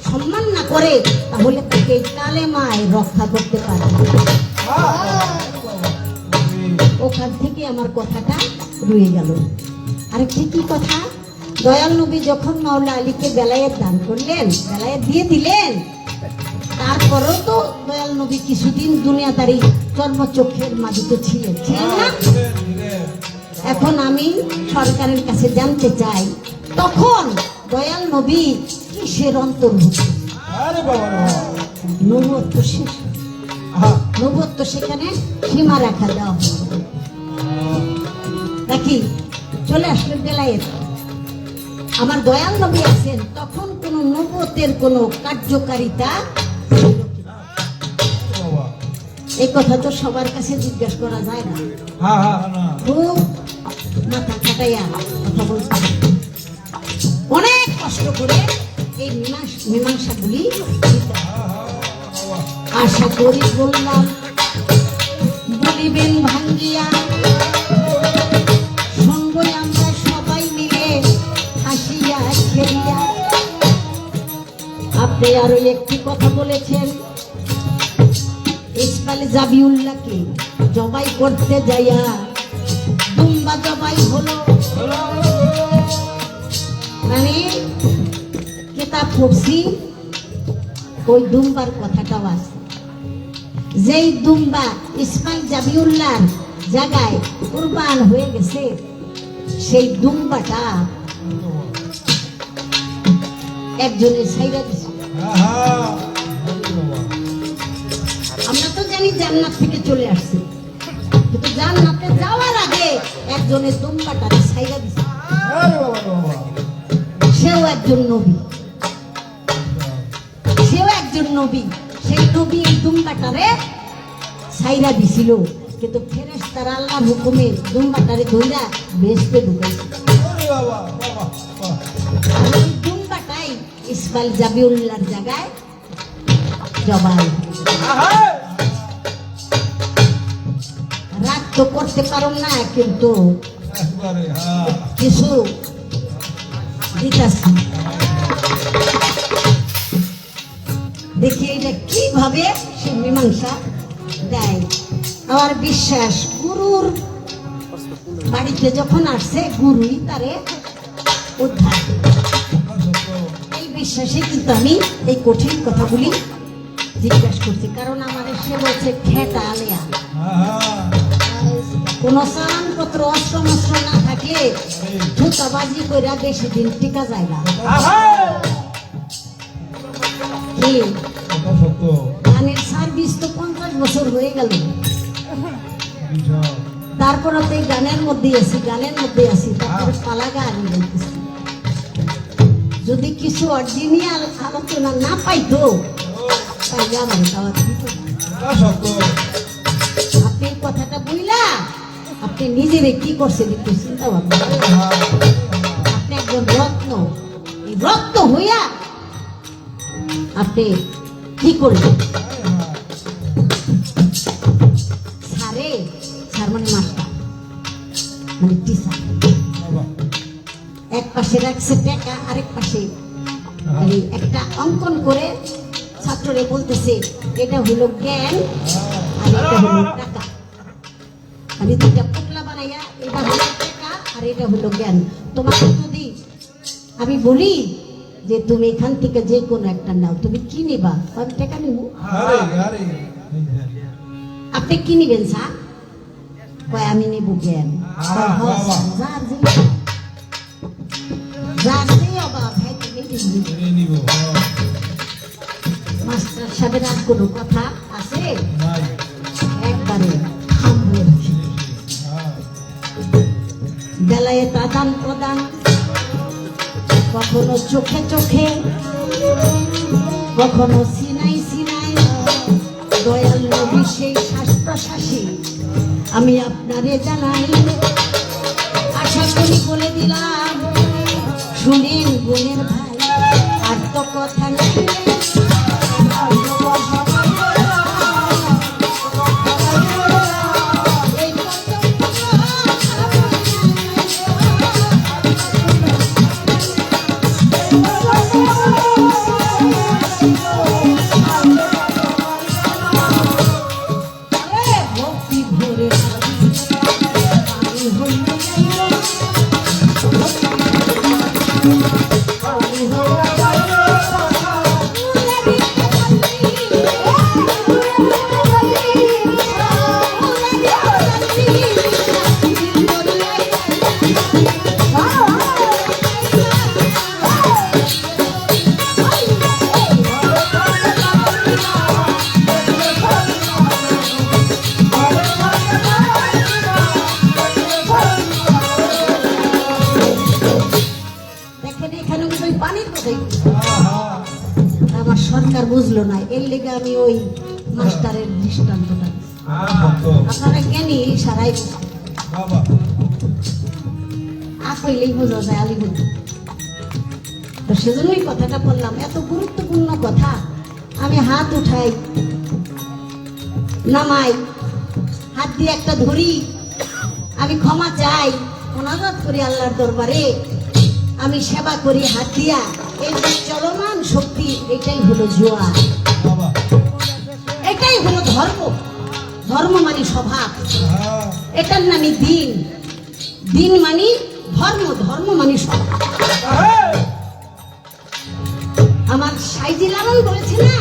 সম্মান না করে, তাহলে তাকে কালেমায় রক্ষা করতে পারে। ওখান থেকে আমার কথাটা রয়ে গেল। আরেকটি কি কথা, দয়াল নবী যখন মাওলা আলীকে বেলায়েত দান করলেন, বেলায়েত দিয়ে দিলেন, তারপরেও তো দয়াল নবী কিছুদিন দুনিয়াদারি চর্মচক্ষের মাঝে তো ছিলেন না। এখন আমি সরকারের কাছে জানতে চাই, তখন দয়াল নবী কিসের অন্তর্ভুক্ত? নবুয়ত শেষ, নবুয়ত সেখানে সীমা রাখা দেওয়া নাকি চলে আসলে বেলায়েত। আমার দয়াল নবী আছেন, তখন কোন নবুয়তের কোন কার্যকারিতা, এই কথা তো সবার কাছে জিজ্ঞাসা করা যায় না। খুব মাথা খাটাইয়া কথা বলতে, অনেক কষ্ট করে এই মীমাংসাগুলি। আশা করি বললাম বলিবেন ভাঙ্গিয়া, সঙ্গই আমরা সবাই মিলে হাসিয়া খেলিয়া। আপনি আরো একটি কথা বলেছেন, ইসমাইল জাবিউল্লাহকে জবাই করতে যাইয়া দুম্বা জবাই হলো। মানে কিতাব পড়ছি, ওই দুম্বার কথাটাও আছে। যেই দুম্বা ইসমাইল জাবিউল্লাহর জায়গায় কুরবান হয়ে গেছে, সেই দুম্বাটা একজনের ছাইরা দিছে। আমরা তো জানি জান্নাত থেকে চলে আসছে, কিন্তু জান্নাতে যাওয়ার আগে একজনের দুম্বাটা ছাইরা দিছে। সেও একজন নবী, সেও একজন নবী। সেই নবী এই দুম্বাটারে ছাইরা দিছিল, কিন্তু ফেরেশতারা আল্লাহর হুকুমে দুম্বাটারে ধইরা বেহেশতে ঢুকাইছে। ওই দুম্বাটাই ইসমাইল জাবিউল্লাহর জায়গায় জবাই। রাগ তো করতে পারো না, কিন্তু কিছু দিতাছি। দেখি এটা কিভাবে সে মীমাংসা দেয়। আমার বিশ্বাস গুরুর বাড়িতে যখন আসছে, গুরুই তারে উদ্ধার। এই বিশ্বাসে কিন্তু আমি এই কঠিন কথাগুলি জিজ্ঞাসা করছি, কারণ আমাদের সে বলছে খেটা আলেয়া, কোন স্নানপত্র অস্ত্র মস্ত্র না থাকলে ধুতাবাজি করে বেশি দিন টিকা যায় না। কি গানের সার্ভিস তো 50 বছর হয়ে গেল, তারপরে তো এই গানের মধ্যে আছি, তারপরে পালা গান বলতেছি। যদি কিছু অরিজিনাল আলোচনা না পাইতো তাহলে আমার খাওয়া দিত। আপনি এই কথাটা বইলা আপনি নিজেরে কি করছেন একটু চিন্তা ভাবনা। আপনি একজন রত্ন, এই রত্ন হইয়া আপনি কি করলেন? স্যার মানে মাস্টার, মানে টিচার। এক পাশে রাখছে টাকা, আরেক পাশে একটা অঙ্কন করে ছাত্ররে বলতেছে এটা হলো জ্ঞান আর এটা হলো টাকা। মানে দুইটা পুতলা বানাইয়া, এটা হলো টাকা আর এটা হলো জ্ঞান। তোমাকে যদি আমি বলি যে তুমি এখান থেকে যে কোনো একটা নাও, তুমি কি নিবা? আমি টাকা নিব। আপনি কি নিবেন স্যার? কয় আমি নিব জ্ঞান। মাস্টার সাহেবের আর কোনো কথা আছে? একবারে বেলায় আদান প্রদান, কখনো চোখে চোখে, কখনো সিনাই সিনাই। দয়াল নবী সেই শ্বাস প্রশ্বাসে আমি আপনারে জানাই। আশা করি বলে দিলাম, শুনেন বোনের ভাই, আর তো কথা নেই। আমার সরকার বুঝলো না, এর লেগে আমি ওই মাস্টারের দৃষ্টান্তটা আপনারা জ্ঞানী সারাই আপইলেই বোঝা যায় আলিগঞ্জ। তো সেজন্যই কথাটা বললাম, এত গুরুত্বপূর্ণ কথা আমি হাত উঠাই, নামাই, হাত দিয়ে একটা ধরি, আমি ক্ষমা চাই, অনাগত করি আল্লাহর দরবারে, আমি সেবা করি হাত দিয়া। এই যে চলমান শক্তি, এটাই হলো জোয়ার, এটাই হলো ধর্ম। ধর্ম মানে স্বভাব, এটার নামই দিন। দিন মানে ধর্ম, ধর্ম মানে স্বভাব। আমার সাইজি লালন বলেছে না,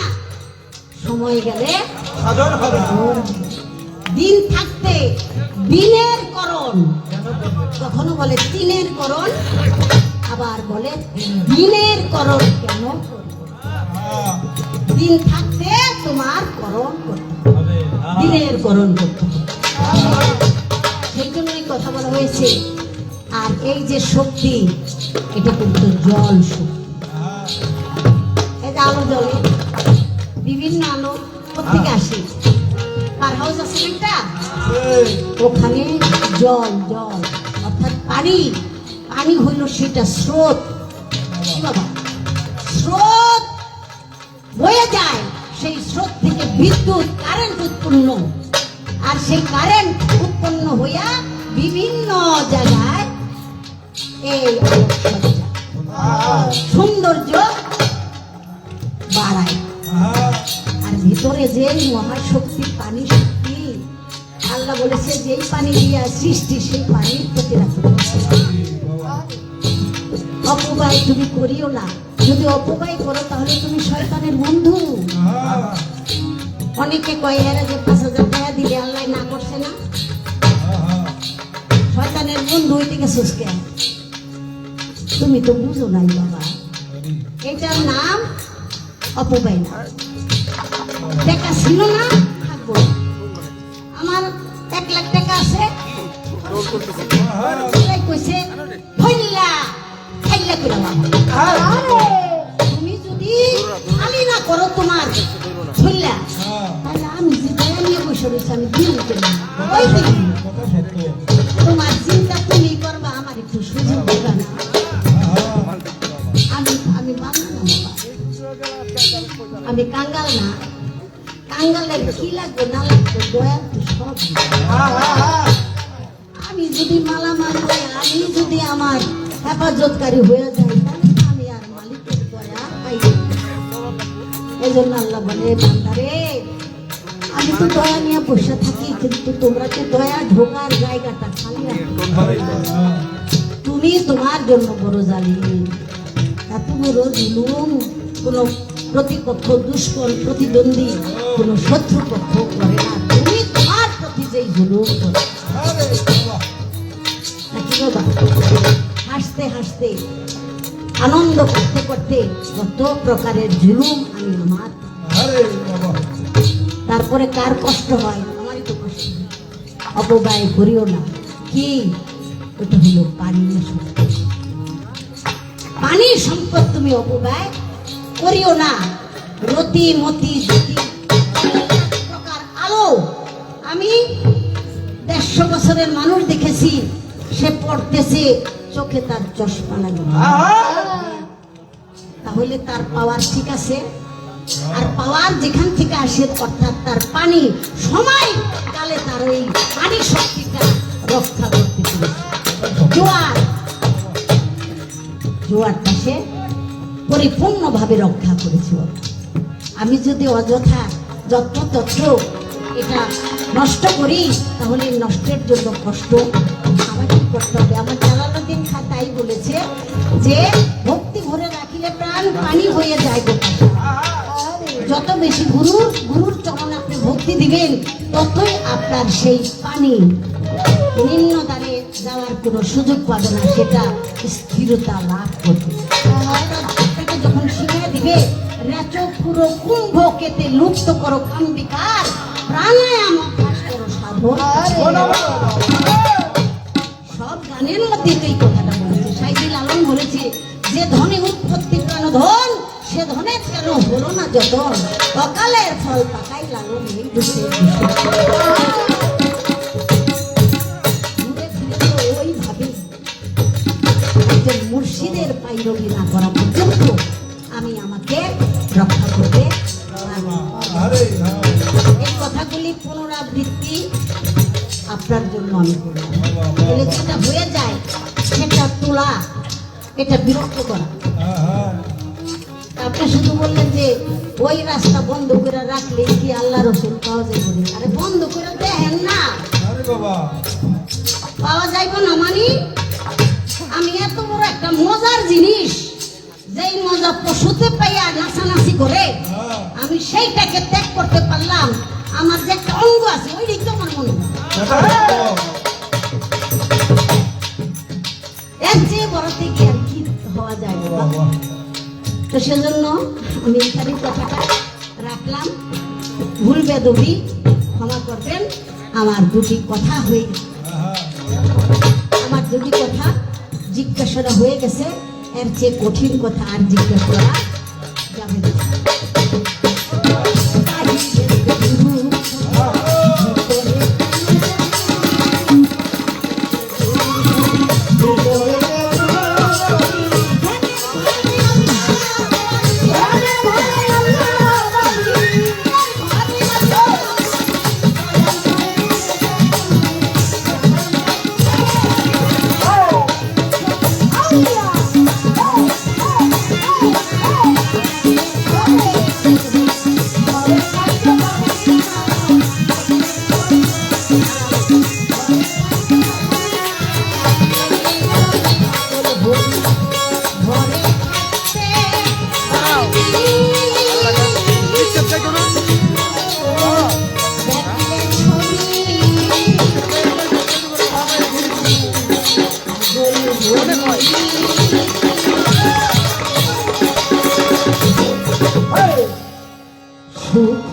সময় গেলে দিন থাকতে দিনের করণ, কখনো বলে তিনের করণ, আবার বলে দিনের করণ। কেন? দিন থাকতে তোমার করণ করতে হবে, দিনের করণ করতে হবে, সেই জন্যই কথা বলা হয়েছে। আর এই যে শক্তি, এটা কিন্তু জল শক্তি। এই যে আলো জ্বলে, বিভিন্ন আলো কোথেকে আসে? পার হাউস আছে একটা, ওখানে জল, জল অর্থাৎ পানি। পানি হইল সেটা স্রোত, বাবা স্রোত বয়ে যায়, সেই স্রোত থেকে বিদ্যুৎ কারেন্ট উৎপন্ন, আর সেই কারেন্ট উৎপন্ন হইয়া বিভিন্ন জায়গায় এই সৌন্দর্য বাড়ায়। আর ভিতরে যে মহাশক্তি, পানি শক্তি, আল্লাহ বলেছে যেই পানি দিয়া সৃষ্টি, সেই পানির প্রতি রাখো। অপব্যয় তুমি করিও না, যদি অপব্যয় করো তাহলে তুমি শয়তানের বন্ধু। অনেকে কয় এরা যে 5,000 টাকা দিলে আল্লাহ না করছে না, শয়তানের বন্ধু হইতে গেছিস কেন? তুমি তো বুঝো নাই বাবা, এটার নাম অপব্যয় না। টাকা ছিল না, থাকবো। আমার 1 লাখ টাকা আছে, কইছে তুমি যদি খালি না করো তোমার ছইলা, তাহলে আমি যে দয়া নিয়ে বসে রয়েছি, আমি দিন তোমার চিন্তা তুমি করবা, আমার একটু সুযোগ দেবা না। আমি বাংলা না বাবা, আমি কাঙ্গাল না। কাঙ্গালের কি লাগবে না লাগবে, দয়া তো সব। আমি যদি মালামাল হয়ে, আমি যদি আমার হেফাজতকারী হয়ে যাই, তাহলে আমি আর মালিকের দয়া পাই। এই জন্য আল্লাহ বলে, বান্দারে আমি তো দয়া নিয়ে বসে থাকি, কিন্তু তোমরা তো দয়া ঢোকার জায়গাটা খালি রাখো। তুমি তোমার জন্য বড় জালিম, এত বড় জুলুম কোন প্রতিপক্ষ, দুষ্কর, প্রতিদ্বন্দ্বী, কোন শত্রুপক্ষ করে না। তুমি তোমার প্রতি যেই জুলুম করো, হাসতে হাসতে আনন্দ করতে করতে কত প্রকারের জুলুম আমি আমার। তারপরে কার কষ্ট হয়? আমারই তো কষ্ট। অপব্যয় করিও না। কি? ওটা হলো পানীয় সম্পদ। পানির সম্পদ তুমি অপব্যয় করিও না। রতি মতি জ্যোতি প্রকার আলো। আমি 150 বছরের মানুষ দেখেছি, সে পড়তেছে, চোখে তার চশমা লাগে, তাহলে তার পাওয়ার ঠিক আছে? আর পাওয়ার যেখান থেকে আসে, অর্থাৎ তার পানি, সময় কালে তার ওই পানি শক্তিটা রক্ষা করতে পেরেছে। জোয়ার, জোয়ারটা সে পরিপূর্ণভাবে রক্ষা করেছে। আমি যদি অযথা যত্রতত্র এটা নষ্ট করি, তাহলে নষ্টের জন্য কষ্ট আমাকে করতে হবে। আমার জালালউদ্দিন খাঁ তাই বলেছে যে ভক্তি ভরে রাখিলে প্রাণ পানি হয়ে যায়। যত বেশি গুরুর চরণে আপনি ভক্তি দিবেন, ততই আপনার সেই পানি নিম্ন দ্বারে যাওয়ার কোনো সুযোগ পাবে না, সেটা স্থিরতা লাভ করবে। আপনাকে যখন শিখিয়ে দিবে, রেচো পুরো কুম্ভ কেতে লুপ্ত করো কাম বিকার, প্রাণায়াম অভ্যাস করো সাধন। সব গানের মধ্যে এই কথাটা বলেছে। সাইজি লালন বলেছে যে ধনে উৎপত্তি প্রাণ ধন, সে ধনের কেন হলো না যতন, অকালের ফল পাকাই লালন এই দুঃখে। ওইভাবে একজন মুর্শিদের পাইরবি না করা পর্যন্ত আমি আমাকে রক্ষা করতে পারবো আবৃত্তি আপনার জন্য আমি করলাম। বলে যেটা হয়ে যায় সেটা তোলা, এটা বিরক্ত করা। আপনি শুধু বললেন যে ওই রাস্তা বন্ধ করে রাখলে কি আল্লাহ রসুল পাওয়া যাবে? আরে বন্ধ করে দেখেন না, পাওয়া যাইব না মানে? আমি এত বড় একটা মজার জিনিস, যেই মজা পশুতে পাইয়া নাচানাচি করে আমি সেইটাকে ত্যাগ করতে পারলাম। আমার যে একটা অঙ্গ আছে ওইটাই তো আমার মনে এর চেয়ে বড়তে কি আর কি হওয়া যায়? তো সেজন্য আমি এখানে কথাটা রাখলাম। ভুল বেদবি ক্ষমা করবেন। আমার দুটি কথা হয়ে আমার দুটি কথা জিজ্ঞাসা হয়ে গেছে, এর চেয়ে কঠিন কথা আর জিজ্ঞাসা করা যাবে না। Oh,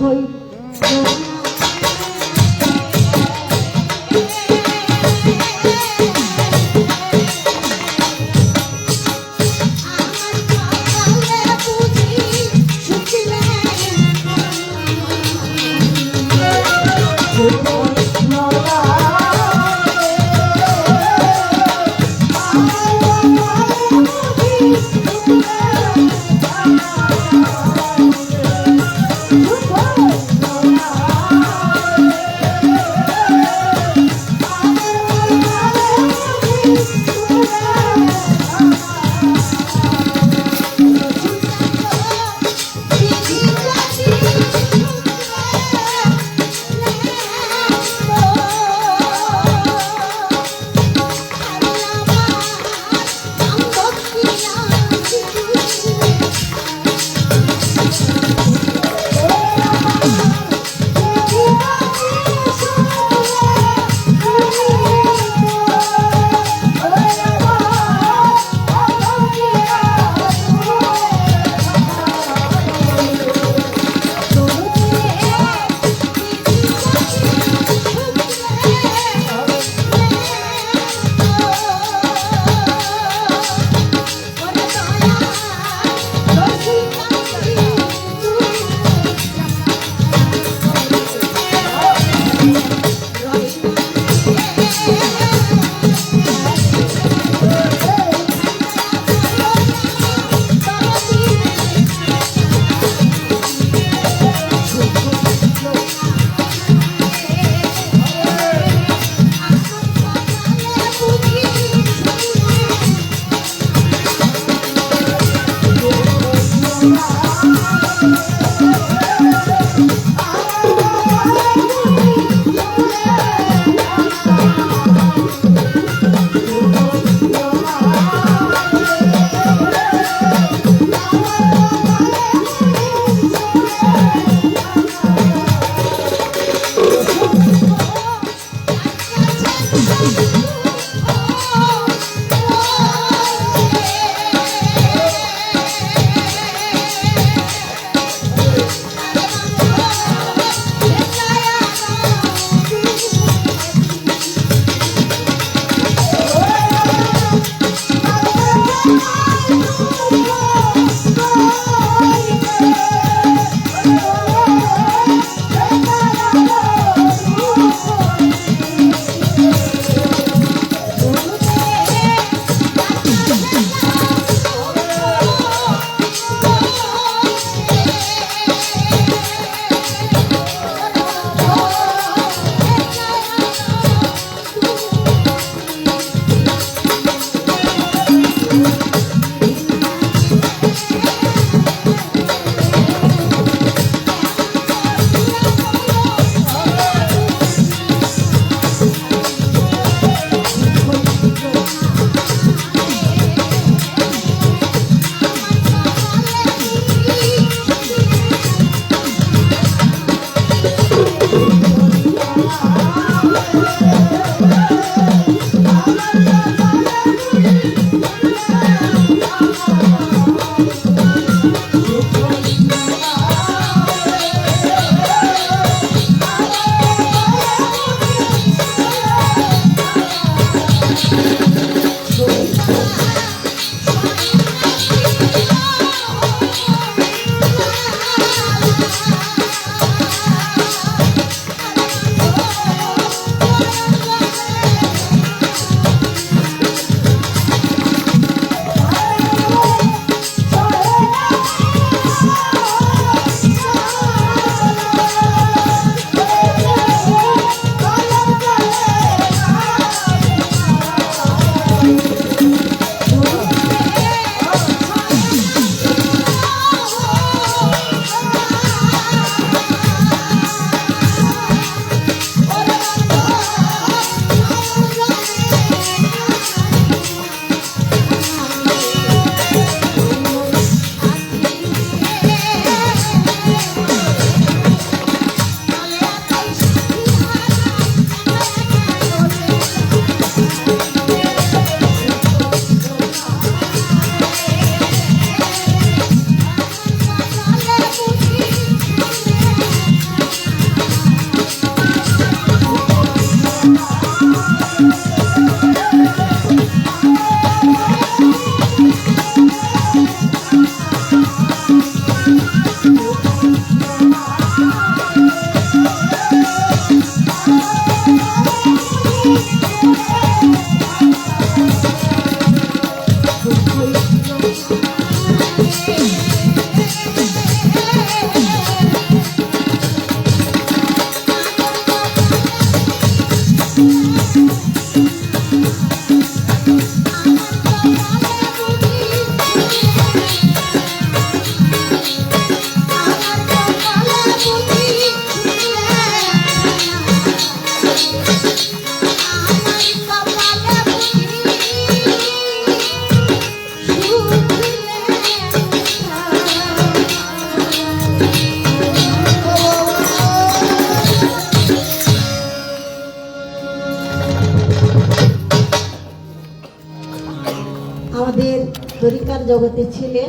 তরিকার জগতে ছেলে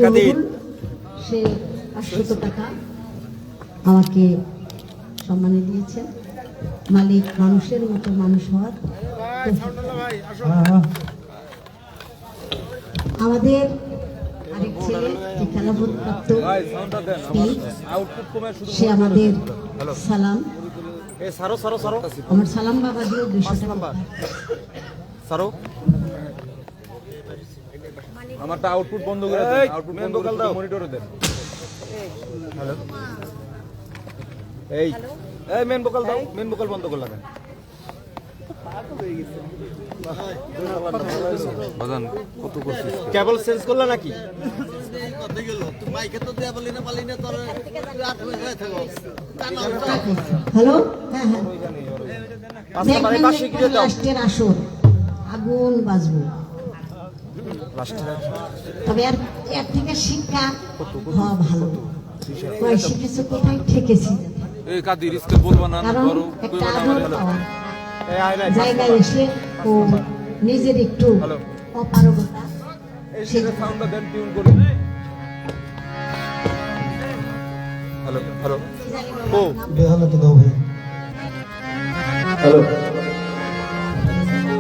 জহুরুল, সে 500 টাকা আমাকে সম্মানে দিয়েছেন। মালিক মানুষের মতো মানুষ হওয়ার আমাদের আরেক ছেলে যে খেলাফতপ্রাপ্ত সে আমাদের সালাম, আমার সালাম বাবা দিও 200 টাকা। আমারটা আউটপুট বন্ধ করে দেন, আউটপুট বন্ধ করে দাও, মনিটরে দেন। হ্যালো, এই মেন ভোকাল দাও, মেন ভোকাল বন্ধ করে লাগেন। বাজান কত করছিস? কেবল চেঞ্জ করলা নাকি? হ্যালো, হ্যাঁ হ্যাঁ, লাস্টের আসর আগুন বাজবো, তবে এর থেকে শিক্ষা হওয়া ভালো। শিখেছে কোথায়, ঠেকেছি। কারণ একটা আদর পাওয়া জায়গায় এসে ও নিজের একটু অপারগতা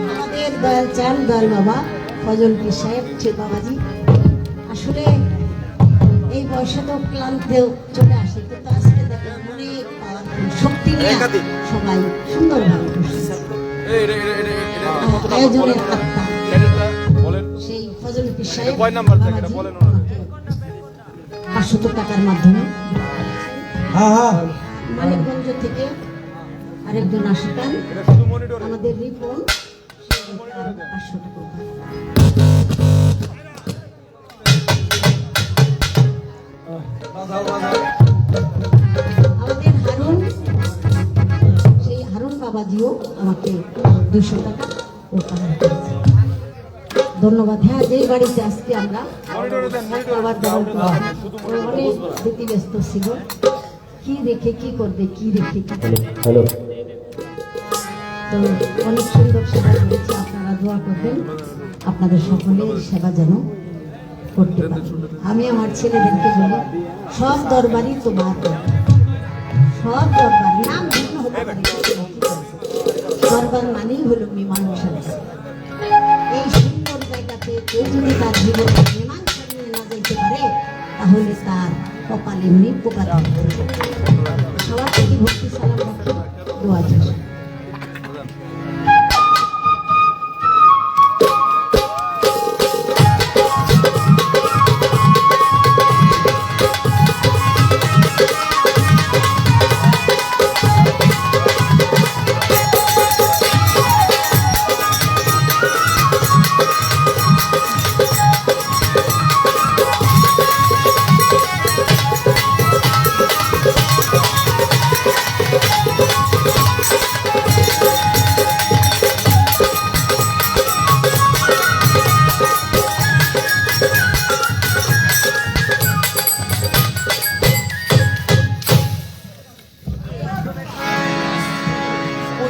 আমাদের দয়াল চান দয়াল বাবা ফজল পীর সাহেব ঠিক বাবাজি। আসলে এই বয়সে তো ক্লান্তেও চলে আসে, কিন্তু আজকে দেখলাম অনেক শক্তি নিয়ে সবাই সুন্দরভাবে আয়োজনের আত্মা সেই ফজল পীর সাহেব 500 টাকার মাধ্যমে মানিকগঞ্জ থেকে আরেকজন আসবেন আমাদের রিপন 500 টাকা। আমাদের হারুন, সেই হারুন বাবাজিও আমাকে 200 টাকা উপহার করেছে। ধন্যবাদ। হ্যাঁ, যেই বাড়িতে আজকে আমরা খাবার দাবার অনেক ব্যতিব্যস্ত ছিল, কি রেখে কি করবে, কি রেখে কি করবে, তো অনেক সুন্দর সেবা করেছে। আপনারা দোয়া করবেন আপনাদের সকলের সেবা যেন করতে পারি। আমি আমার ছেলেদেরকে বলি, সব দরবারই তোমার দরবার, সব দরবার নাম ভিন্ন হতে পারে, দরবার মানেই হলো মীমাংসা। এই সুন্দর জায়গাতে কেউ যদি তার জীবনে মীমাংসা নিয়ে না যেতে পারে, তাহলে তার কপাল এমনি পোকা। সবার প্রতি ভক্তি সালাম রাখি, দোয়া চাই।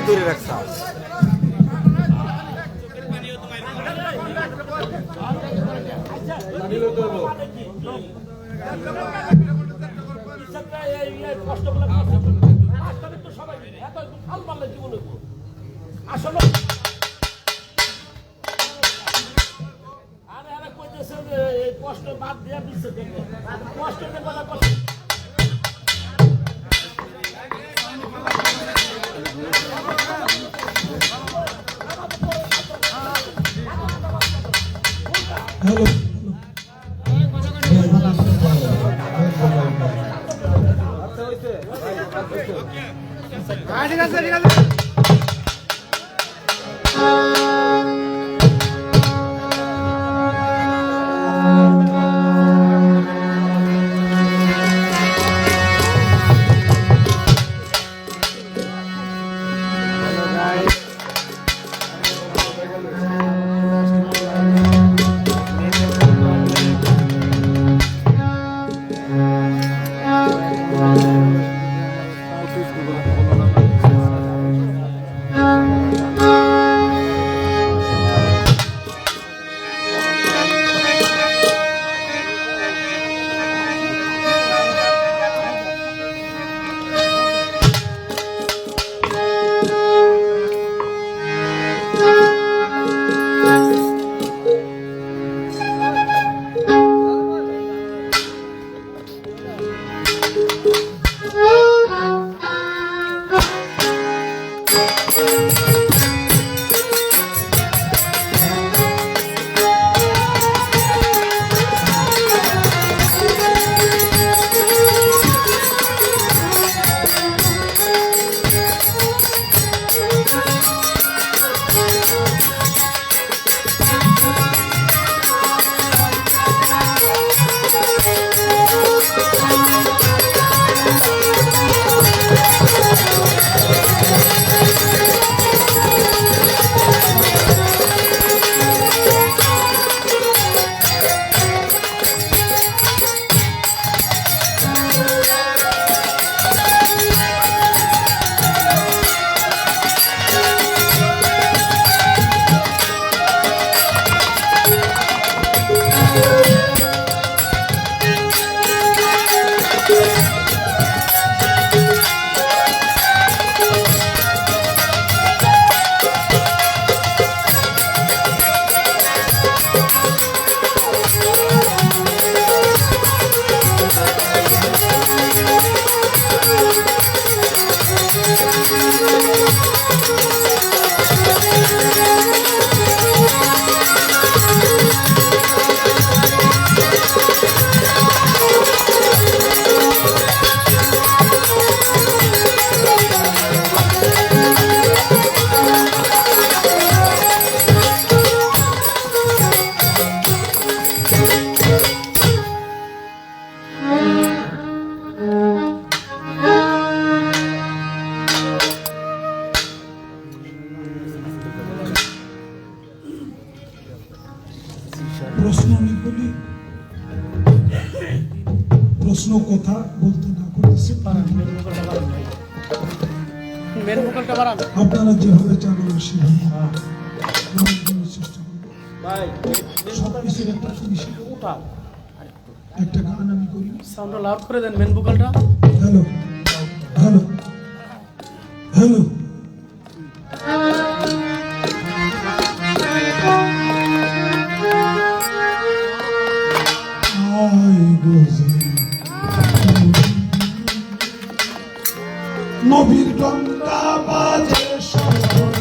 ধরে রাখছে আসলে আরে কইতেছে যে এই কষ্ট বাদ দিয়া দিচ্ছে, কষ্টের কথা কষ্ট ঠিক আছে, ঠিক আছে। প্রশ্ন কথা বলতে না করতেছে মেন ভোকালটা বাড়ান। আপনারা যেভাবে চাবেন সেভাবে চেষ্টা করবো। ভাই সব কিছুর একটা সুবিশে উঠা একটা গান আমি করি। সাউন্ডটা লাউড করে দেন মেন ভোকালটা। হ্যালো হ্যালো হ্যালো নবীর ডঙ্কা বাজে শহর শহর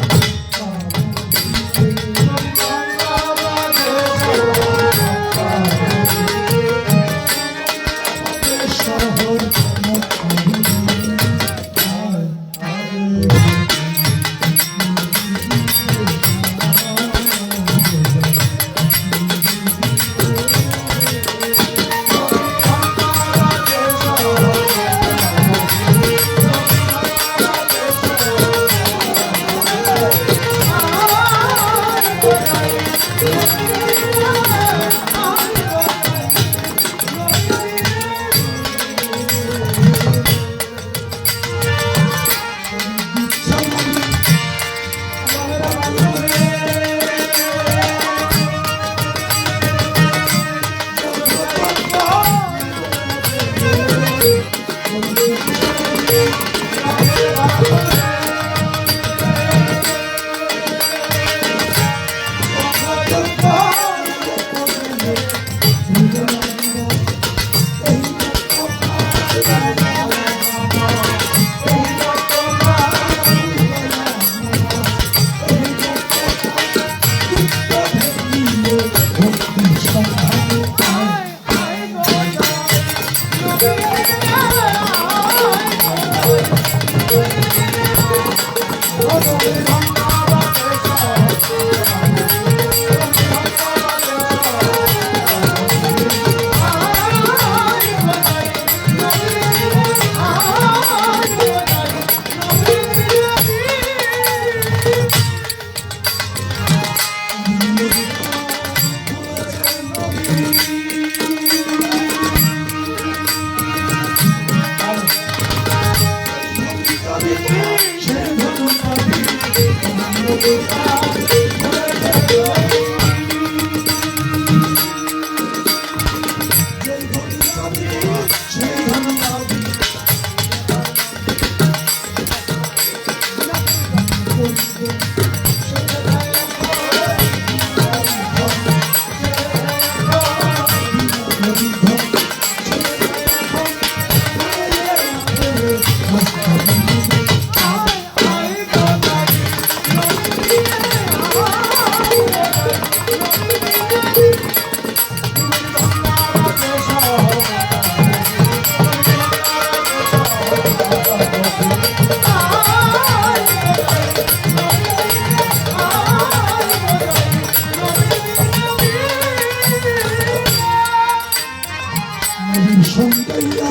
সন্তাইয়া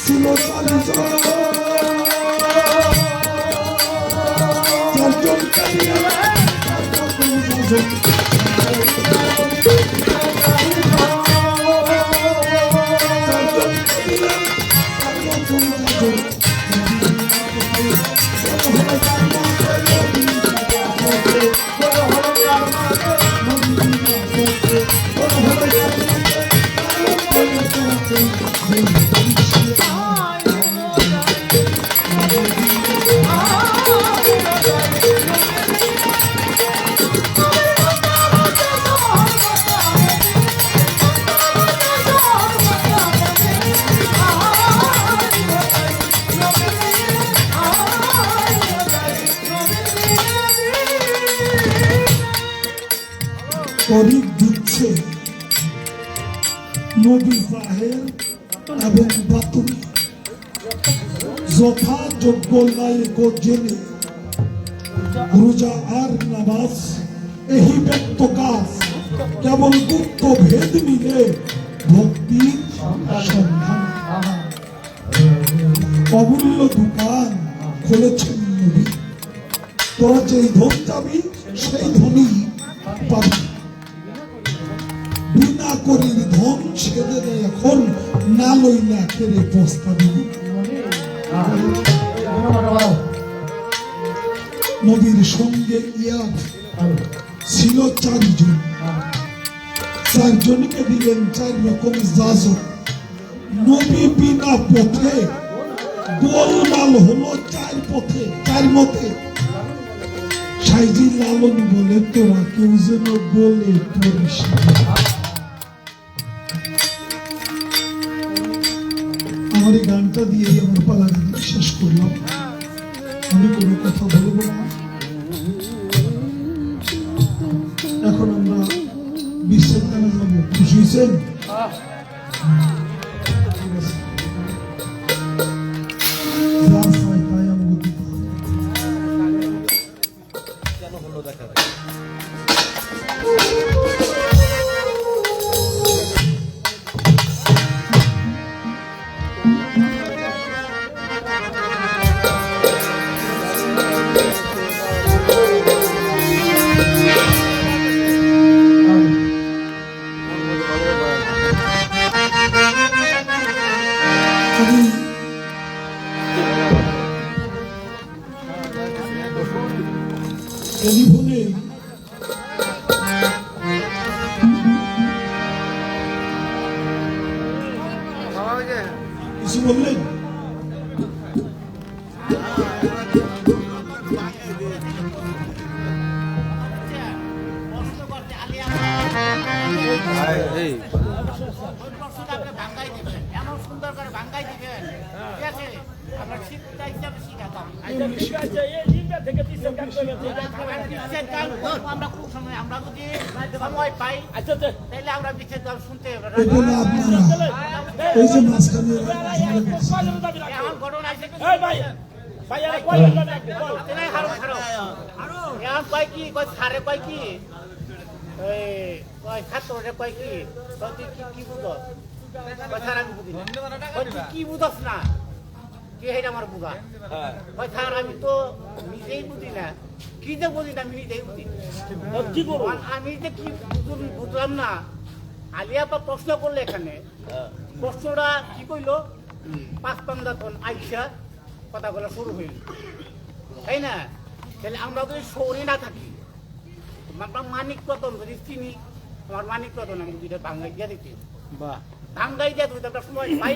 ছিল চারজন কালিয়া তরিক দিচ্ছে নবী জাহের এবং বাতুনি যথাযোগ্য লায়ক জেনে রোজা আর নামাজ এই ব্যক্ত কাজ কেবল গুপ্ত ভেদ মিলে ভক্তির সন্ধান অমূল্য দোকান খুলেছেন নবী। তোরা যেই ধন যাবি সেই ধনই পাবি। বিনা না করি ধন ছেড়ে দেয় এখন না লইলে কেড়ে বস্তা দিব নবীর সঙ্গে ইয়ার ছিল 4 জন 4 জনকে দিলেন 4 রকম জাজত নবী বিনা পথে গোলমাল হলো 4 পথে 4 মতে সাইজি লালন বলে তোরা কেউ যেন বলে পড়িস আমার এই গানটা দিয়ে আমার পালা গান শেষ করলাম আমি কোনো কথা বলবো না এখন আমরা বিশ্বের গানে যাবো খুশি হয়েছেন ঠিক আছে যা চাই তাই আমাকে দিতে হবে আমি টেলিফোনে কিছু বললেন এই এমন সুন্দর করে ভাঙ্গাই দিবেন ঠিক আছে আমরা শিক্ষা হিসাবে শিখাতাম ঠিক আছে এই জিনিসটা থেকে দিছে কাজ করে বিচ্ছেদ গান আমরা খুব সময় আমরা যদি সময় পাই আচ্ছা আচ্ছা তাহলে আমরা বিচ্ছেদ গান শুনতে এগুলো আপনারা এই যে মাঝখানে এমন ঘটনা আছে এই ভাই ভাই আর কই না বল তেনাই হারো হারো এমন কয় কি কয় সারে কয় কি এই কয় ছাত্ররে কয় কি কয় তুই কি বুঝস কয় স্যার আমি বুঝি না কয় তুই কি বুঝস না কি হেটা আমার বুঝা কয় স্যার আমি তো নিজেই বুঝি না কি যে বুঝি না আমি নিজেই বুঝি না। কি করব আমি যে কি বুঝলাম না আলিয়াপা প্রশ্ন করলে এখানে প্রশ্নটা কি কইলো 5 পান্ডা তখন আইসা কথাগুলো শুরু হইল তাই না তাহলে আমরা যদি শহরে না থাকি আমরা মানিক রতন যদি চিনি আমার মানিক রতন আমি দুইটা ভাঙ্গাই দিয়ে দিচ্ছি ভাঙ্গাই দিয়ে যদি আমরা সময় পাই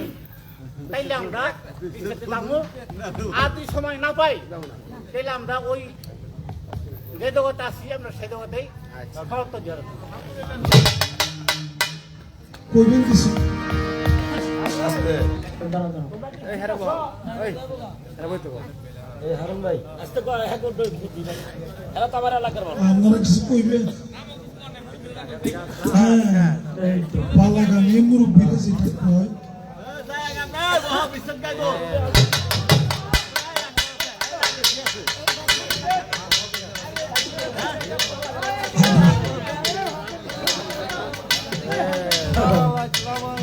তাইলে আমরা বিশ্বতে যাবো আর যদি সময় না পাই তাহলে আমরা ওই যে জগতে আসি আমরা সেই জগতেই সমর্থ দিয়ে রাখবো। কইবেন কিছু এই হারা বল এই হারা বই তো এই হারুন ভাই আস্তে করে হ্যাঁ করতে বুদ্ধি না এরা তো আমার এলাকার মানুষ আপনারা কিছু কইবেন হ্যাঁ পালা গানে মুরব্বীরা যেটা কয়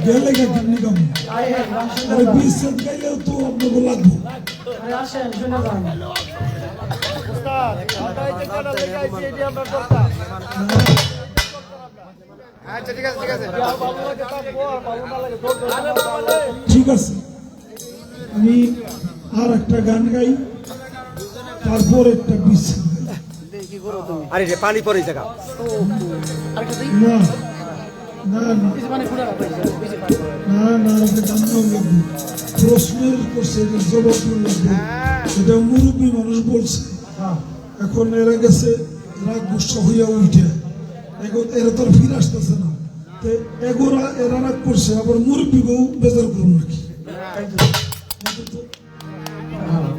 গেলে গান গাম আর 20 সেন্ট গাইলেও তো আপনাকে লাগবে আচ্ছা ঠিক আছে ঠিক আছে ঠিক আছে আমি আর একটা গান গাই তারপর একটা 20 সেন্ট গাই আরে রে পানি পড়ে জায়গা না না না না না এটা গান লাগবে প্রশ্নের করছে এটা জবাব লাগবে এটা মুরব্বী মানুষ বলছে এখন এরা গেছে রাগ গুসা হইয়া উঠে এখন এরা তো আর ফিরে আসতেছে না তো এগোরা এরা রাগ করছে আবার মুরব্বী বউ বেজার করুন নাকি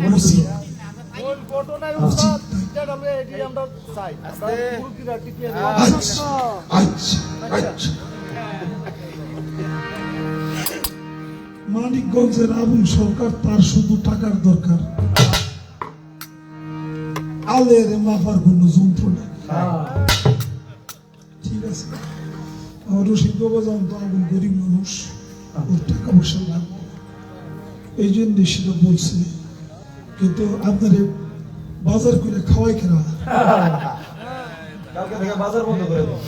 উচিত। আচ্ছা আচ্ছা আচ্ছা মানিকগঞ্জের আবুল সরকার তার শুধু টাকার দরকার আলের মাফার কোন যন্ত্র নেই ঠিক আছে আমার রশিদ বাবা জান তো আবুল গরিব মানুষ ওর টাকা পয়সা লাগবে এই জন্য সেটা বলছে কিন্তু আপনার বাজার করে খাওয়াই কেনা কালকে থেকে বাজার বন্ধ করে দাও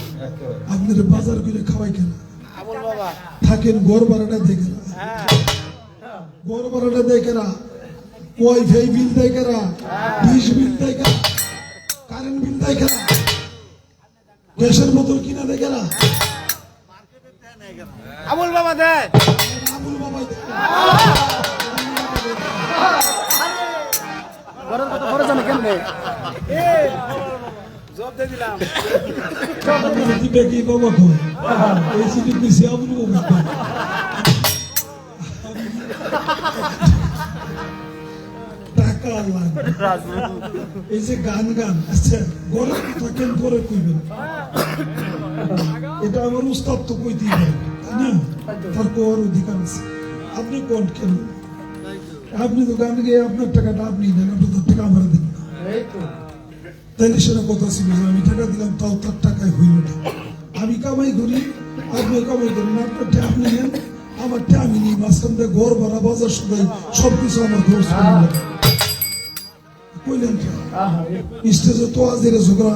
আপনার বাজার করে খাওয়াই কেনা আবুল বাবা থাকেন ঘর ভাড়াটা দেখে না, ঘর ভাড়াটা দেখে না, ওয়াইফাই বিল দেখে না, ডিশ বিল দেখে না, কারেন্ট বিল দেখে না, গ্যাসের বোতল কিনা দেখে না, আবুল বাবা দেয় আবুল বাবাই দেখে না। জব দিয়ে দিলাম দিবে কি বাবা কয় এই সিটি দিছি আবুল বাবা কয়। টাকা লাগবে এই যে গান গান আচ্ছা ঘরে থাকেন পরে কইবেন এটা আমার উস্তাদ তো কইতেই পারে তাই না, তার কোয়ার অধিকার আছে। আপনি কোন কেন আপনি তো গান গিয়ে আপনার টাকাটা আপনি দেন, আপনি তো টাকা আমার দেন না, তাইলে সেটা কথা ছিল যে আমি টাকা দিলাম তাও তার টাকায় হইল না। আমি কামাই করি আপনি কামাই করেন, আপনারটা আপনি নেন আমারটা আমি নিই, মাঝখান থেকে ঘর ভাড়া বাজার সদাই সবকিছু আমার খরচ করে কইলেন স্টেজে তো আজের ঝগড়া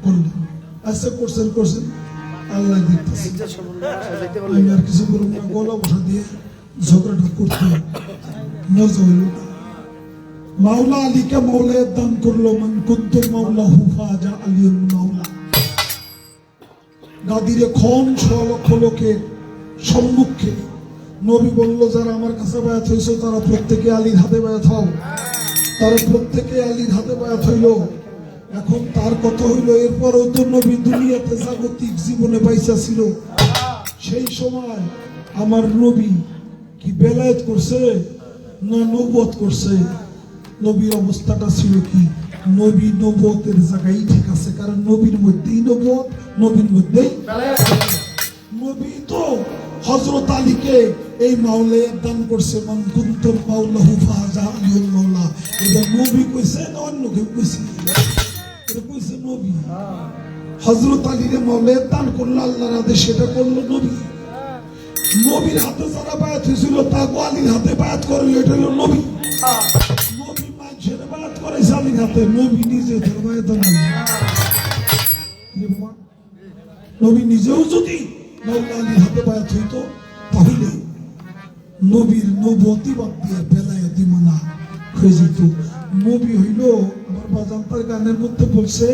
করলেন, আচ্ছা করছেন করছেন আল্লাহ দেখতেছে, আমি আর কিছু করবো না, গলা বসা দিয়ে ঝগড়াটা করতে মজা হইল না। মাওলা আলীকে মাওলায় দান করলো, মান কুনতু মাওলাহু ফাজা আলিউল মাওলা। গাদিরে খন 6 লক্ষ লোকের সম্মুখে নবী বলল, যারা আমার কাছে বায়াত হয়েছে তারা প্রত্যেকে আলীর হাতে বায়াত হও, তারা প্রত্যেকে আলীর হাতে বায়াত হইল। এখন তার কথা হইল, এরপরও তো নবী দুনিয়াতে জাগতিক জীবনে বাইসা ছিল, সেই সময় আমার নবী কি বেলায়েত করছে না নবুয়ত করছে? নবীর অবস্থাটা ছিল কি, নবী নবুয়তের জায়গায় ঠিক আছে, কারণ নবীর মধ্যেই নবুয়ত, নবীর মধ্যেই নবী তো হযরত আলীকে এই মাওলায় দান করছে, মান কুনতু মাওলাহু ফাজা আলিউল মাওলা। এটা নবী কইছে না অন্য কেউ কইছে? এটা কইছে নবী। হযরত আলীকে মাওলায় দান করলো আল্লাহর আদেশ, সেটা করলো নবী। নবীর হাতে যারা বায়াত হয়েছিল তা আলীর হাতে বায়াত করলো, এটা হলো নবী। নবী মানুষের বায়াত করেছে আলীর হাতে, নবী নিজে তার বায়াত নেন। নবী নিজেও যদি মাওলা আলীর হাতে বায়াত হইতো তাহলে নবীর নবুয়তি বাদ দিয়ে বেলায়েতি মানা হয়ে যেত। নবী হইল আমার বাজান্তার গানের মধ্যে বলছে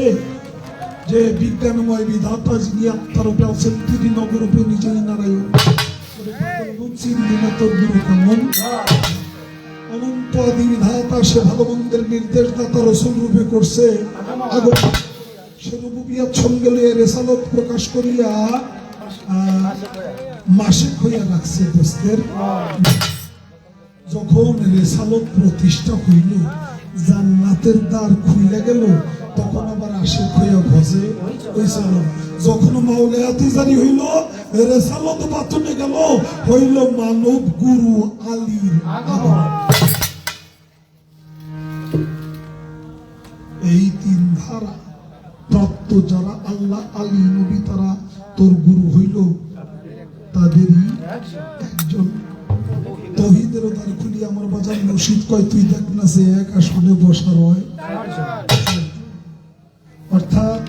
যে বিজ্ঞানময় বিধাতা যিনি আত্মার উপরে আছেন তিনি নগরূপে নিজেই নারায়ণ, অনন্ত আদি বিধাতা সে ভালো মন্দের নির্দেশদাতা রসুল রূপে করছে আগমন, সে রুবুবিয়াত সঙ্গে লইয়া রিসালত প্রকাশ করিয়া মাসিক হইয়া রাখছে দোস্তের। যখন রিসালত প্রতিষ্ঠা হইল, জান্নাতের দ্বার খুলে গেল, তখন আবার আশিক হইয়া ভজে হইছিল। যখন মাওলায়াতি জারি হইল, রিসালত বাতনে গেল, হইল মানব গুরু আলীর আগমন। এই 3 ধারা প্রাপ্ত যারা আল্লাহ আলী নবী তারা তোর গুরু হইল, তাদেরই একজন। তৌহিদের দ্বার খুলি আমার বাজার মুর্শিদ কয়, তুই দেখ না সে এক আসনে বসার হয়, অর্থাৎ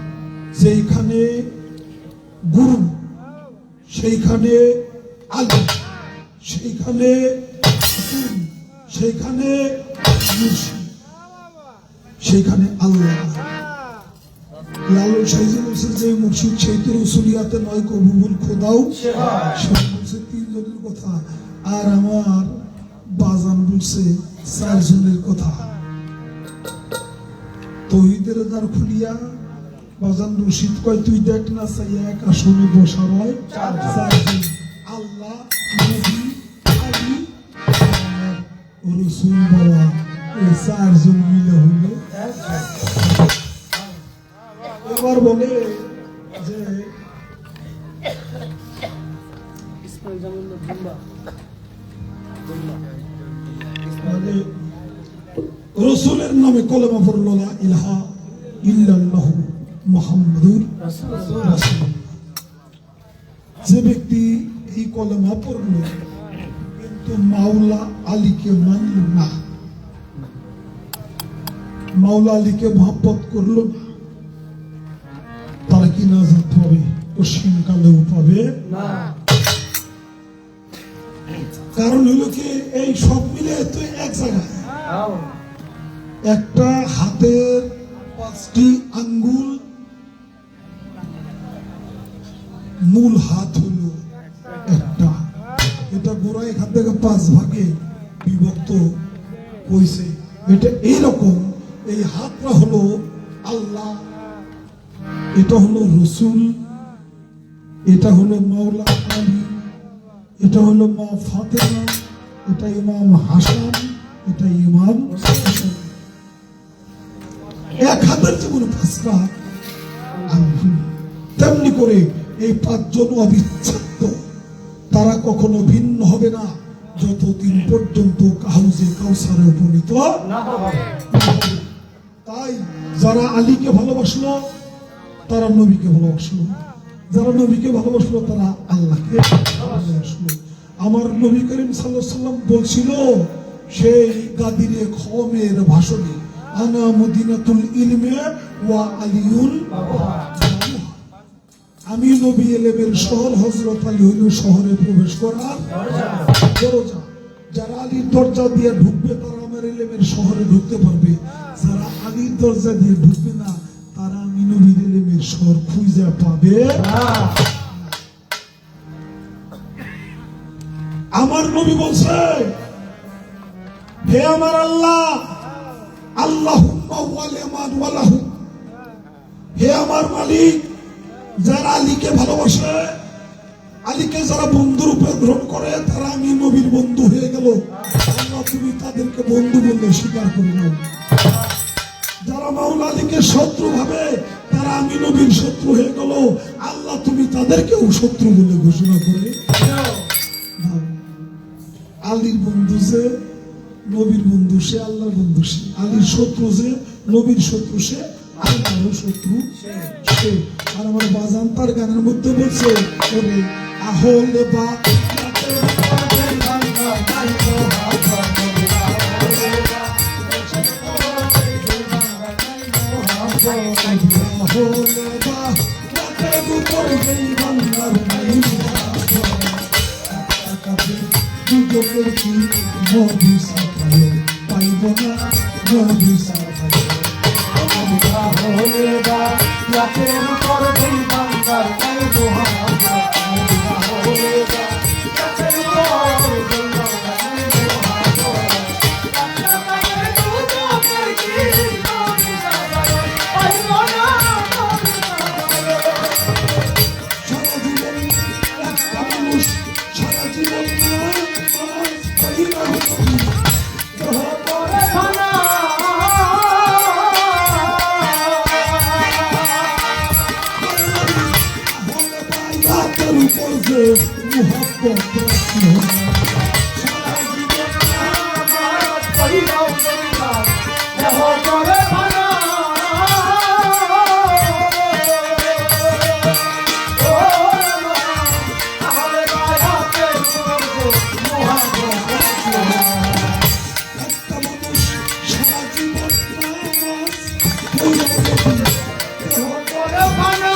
যেখানে গুরু সেইখানে আলী, সেইখানে সেইখানে মুর্শিদ, সেইখানে আল্লাহ। লালু সাইজুল হোসেন যে মুর্শিদ সেই তো রসুলিয়াতে নয় কবুল খোদাও, বলছে 3 জনের কথা, আর আমার বাজান বলছে 4 জনের কথা। তৌহিদের দ্বার খুলিয়া বাজান রশিদ কয়, তুই দেখ না চাই এক আসনে বসার হয় 4 জন, আল্লাহ, নবী, আলী, রসুল বাবা, এই 4 জন মিলে হইল। এবার বলে যে মানে রসুলের নামে কলেমা পড়ল, লা ইলাহা ইল্লাল্লাহু মুহাম্মাদুর রাসূলুল্লাহ। যে ব্যক্তি এই কলেমা পড়ল কিন্তু মাওলা আলীকে মানল না, মাওলা আলীকে মহব্বত করল না, তার কি নাজাত হবে? পশ্চিমকালেও পাবে না। কারণ হলো কি, এই সব মিলে তো এক জায়গায়। একটা হাতের 5টি আঙ্গুল, মূল হাত হলো একটা, এটা গোড়া এখান থেকে 5 ভাগে বিভক্ত হয়েছে। এটা এইরকম, এই হাতটা হলো আল্লাহ, এটা হলো রসুল, এটা হলো মাওলা আলী, এটা হলো মা ফাতেমা, এটা ইমাম হাসান, এটা ইমাম হোসেন। এক হাতের যেমন 5টা আঙ্গুল, তেমনি করে এই 5 জন অবিচ্ছেদ্য, তারা কখনো ভিন্ন হবে না যতদিন পর্যন্ত হাউজে কাউসারে উপনীত না হবে। তাই যারা আলীকে ভালোবাসলো তারা নবীকে ভালোবাসলো, যারা নবীকে ভালোবাসলো তারা আল্লাহকে ভালোবাসলো। আমার নবী করিম সাল্লাল্লাহু আলাইহি ওয়াসাল্লাম বলছিল সেই গাদিরে কওমের ভাষণে, আনা মদিনাতুল ইলমে ওয়া আলিউল বাবুহা, আমি নবী এলেমের শহর, হযরত আলী হইল শহরে প্রবেশ করার দরজা। যারা আলীর দরজা দিয়ে ঢুকবে তারা আমার এলেমের শহরে ঢুকতে পারবে, যারা আলীর দরজা দিয়ে ঢুকবে না তারা আমি নবীর এলেমের শহর খুঁজে পাবে না। আমার নবী বলছে, হে আমার আল্লাহ, আল্লাহুম্মা ওয়ালিমান ওয়ালাহু, হে আমার মালিক, যারা আলীকে ভালোবাসে, আলীকে যারা বন্ধু রূপে গ্রহণ করে, তারা আমি নবীর বন্ধু হয়ে গেল। আল্লাহ তুমি তাদেরকে বন্ধু বলে স্বীকার করে নাও। যারা মাওলা আলীকে শত্রু ভাবে, তারা আমি নবীর শত্রু হয়ে গেল। আল্লাহ তুমি তাদেরকেও শত্রু বলে ঘোষণা করে দাও। আলীর বন্ধু যে নবীর বন্ধু, সে আল্লাহর বন্ধু, সে আলীর শত্রু যে নবীর শত্রু, সে আল্লাহর শত্রু সে। আর আমার বাজান তার গানের মধ্যে বলছে, ওরে আহলে বা পাইব না নবী সাফায়ে, আহলে বা রাতের উপর দিন বাংলার নাই মোহাম্মদ, আহলে বা রাতের উপর দিন বাংলার নাই মোহাম্মদ, আকাশে দুটো করছি নবী সাফায়ে, পাইব না নবী সাফায়ে। সারা জীবন একটা মানুষ, সারা জীবন নামাজ পড়িনা হতো, পরে ভানা মুহাব্বত সারা জীবন নামাজ পড়িনাও না, দেহ করে ভানা ও আহলে বায়াতে মুহাব্বত। একটা মানুষ সারা জীবন নামাজ পড়িনাও দেহ করে ভানা,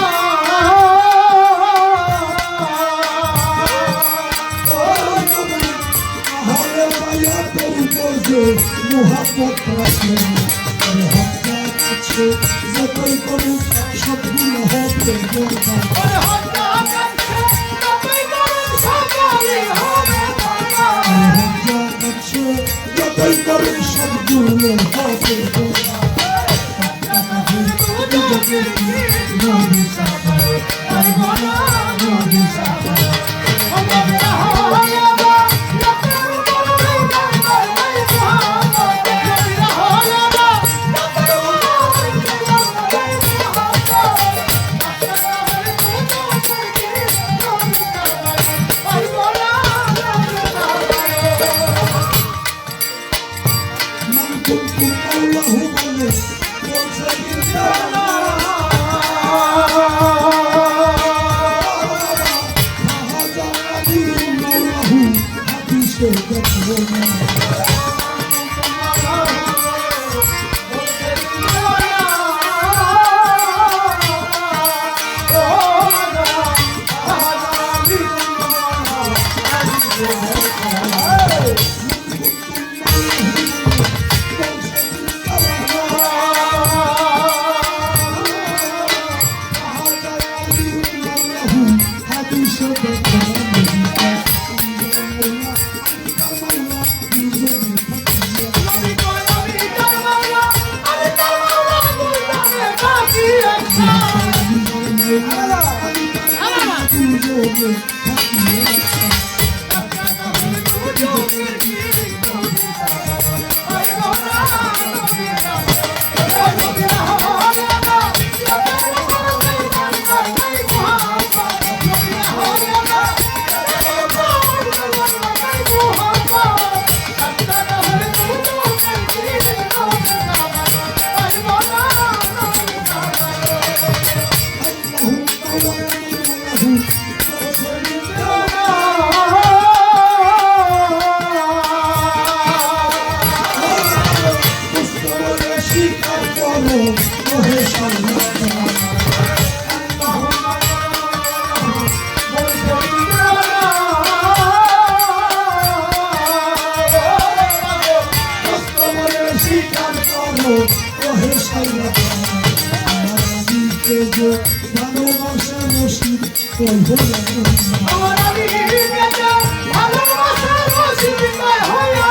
মুহাব্বত রাখলেন। হত্যা কাছে যতই করুক সবগুলো হবে বরবাদ, হত্যা কাছে যতই করুক সবগুলো হবে বরবাদ। নবী সাফায়ে, পাইব না নবী সাফায়ে। তোরে থাকিয়ে স্বীকার করো ওহে সাল্লাল্লাহু স্বীকার করো ওহে সাল্লাল্লাহু আমার আলীকে যে ভালোবাসা নসিব ওই হলো আমার আলীকে যে ভালোবাসা নসিব ওই হলো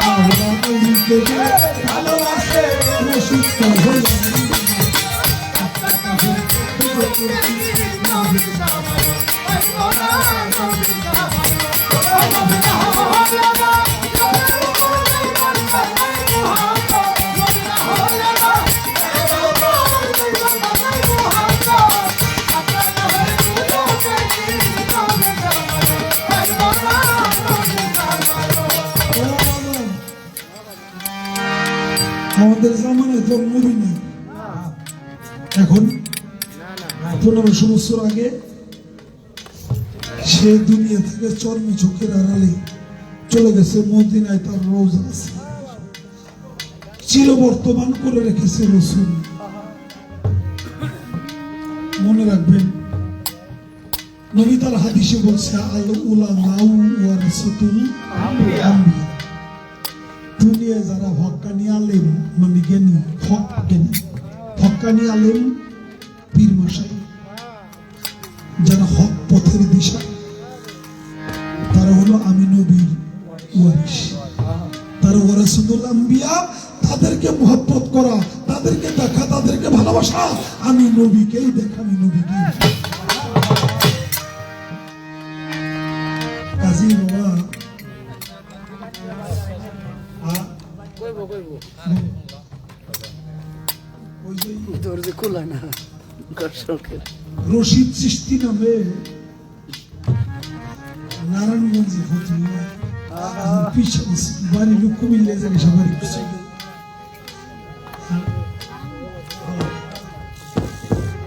আমার আলীকে যে ভালোবাসা নসিব ওই হলো আমাদের জামানায় তো নবী নেই এখন 1500 বছর আগে সে দুনিয়া থেকে চর্মে চোখের আড়ালে চলে গেছে মদিনায় তার রওজা আছে চিরবর্তমান করে রেখেছে রাসূল মনে রাখবেন নবী তার হাদিসে বলছে আল উলামাউ ওয়ারাসাতুল আম্বিয়া দুনিয়ায় যারা হক্কানি আলেম মানে জ্ঞানী হক্কানি আলেম পীর মশাই যারা হক পথের দিশা তারা হলো আমি নবীর ওয়ারিস তারা ওয়ারাসাতুল আম্বিয়া তাদেরকে মহব্বত করা তাদেরকে দেখা তাদেরকে ভালোবাসা আমি নবীকেই দেখা আমি নবীকেই কাজী বাবা রশিদ চিশতি নামে নারায়ণগঞ্জে বাড়ি লোক কুমিল্লা জায়গায় সবাই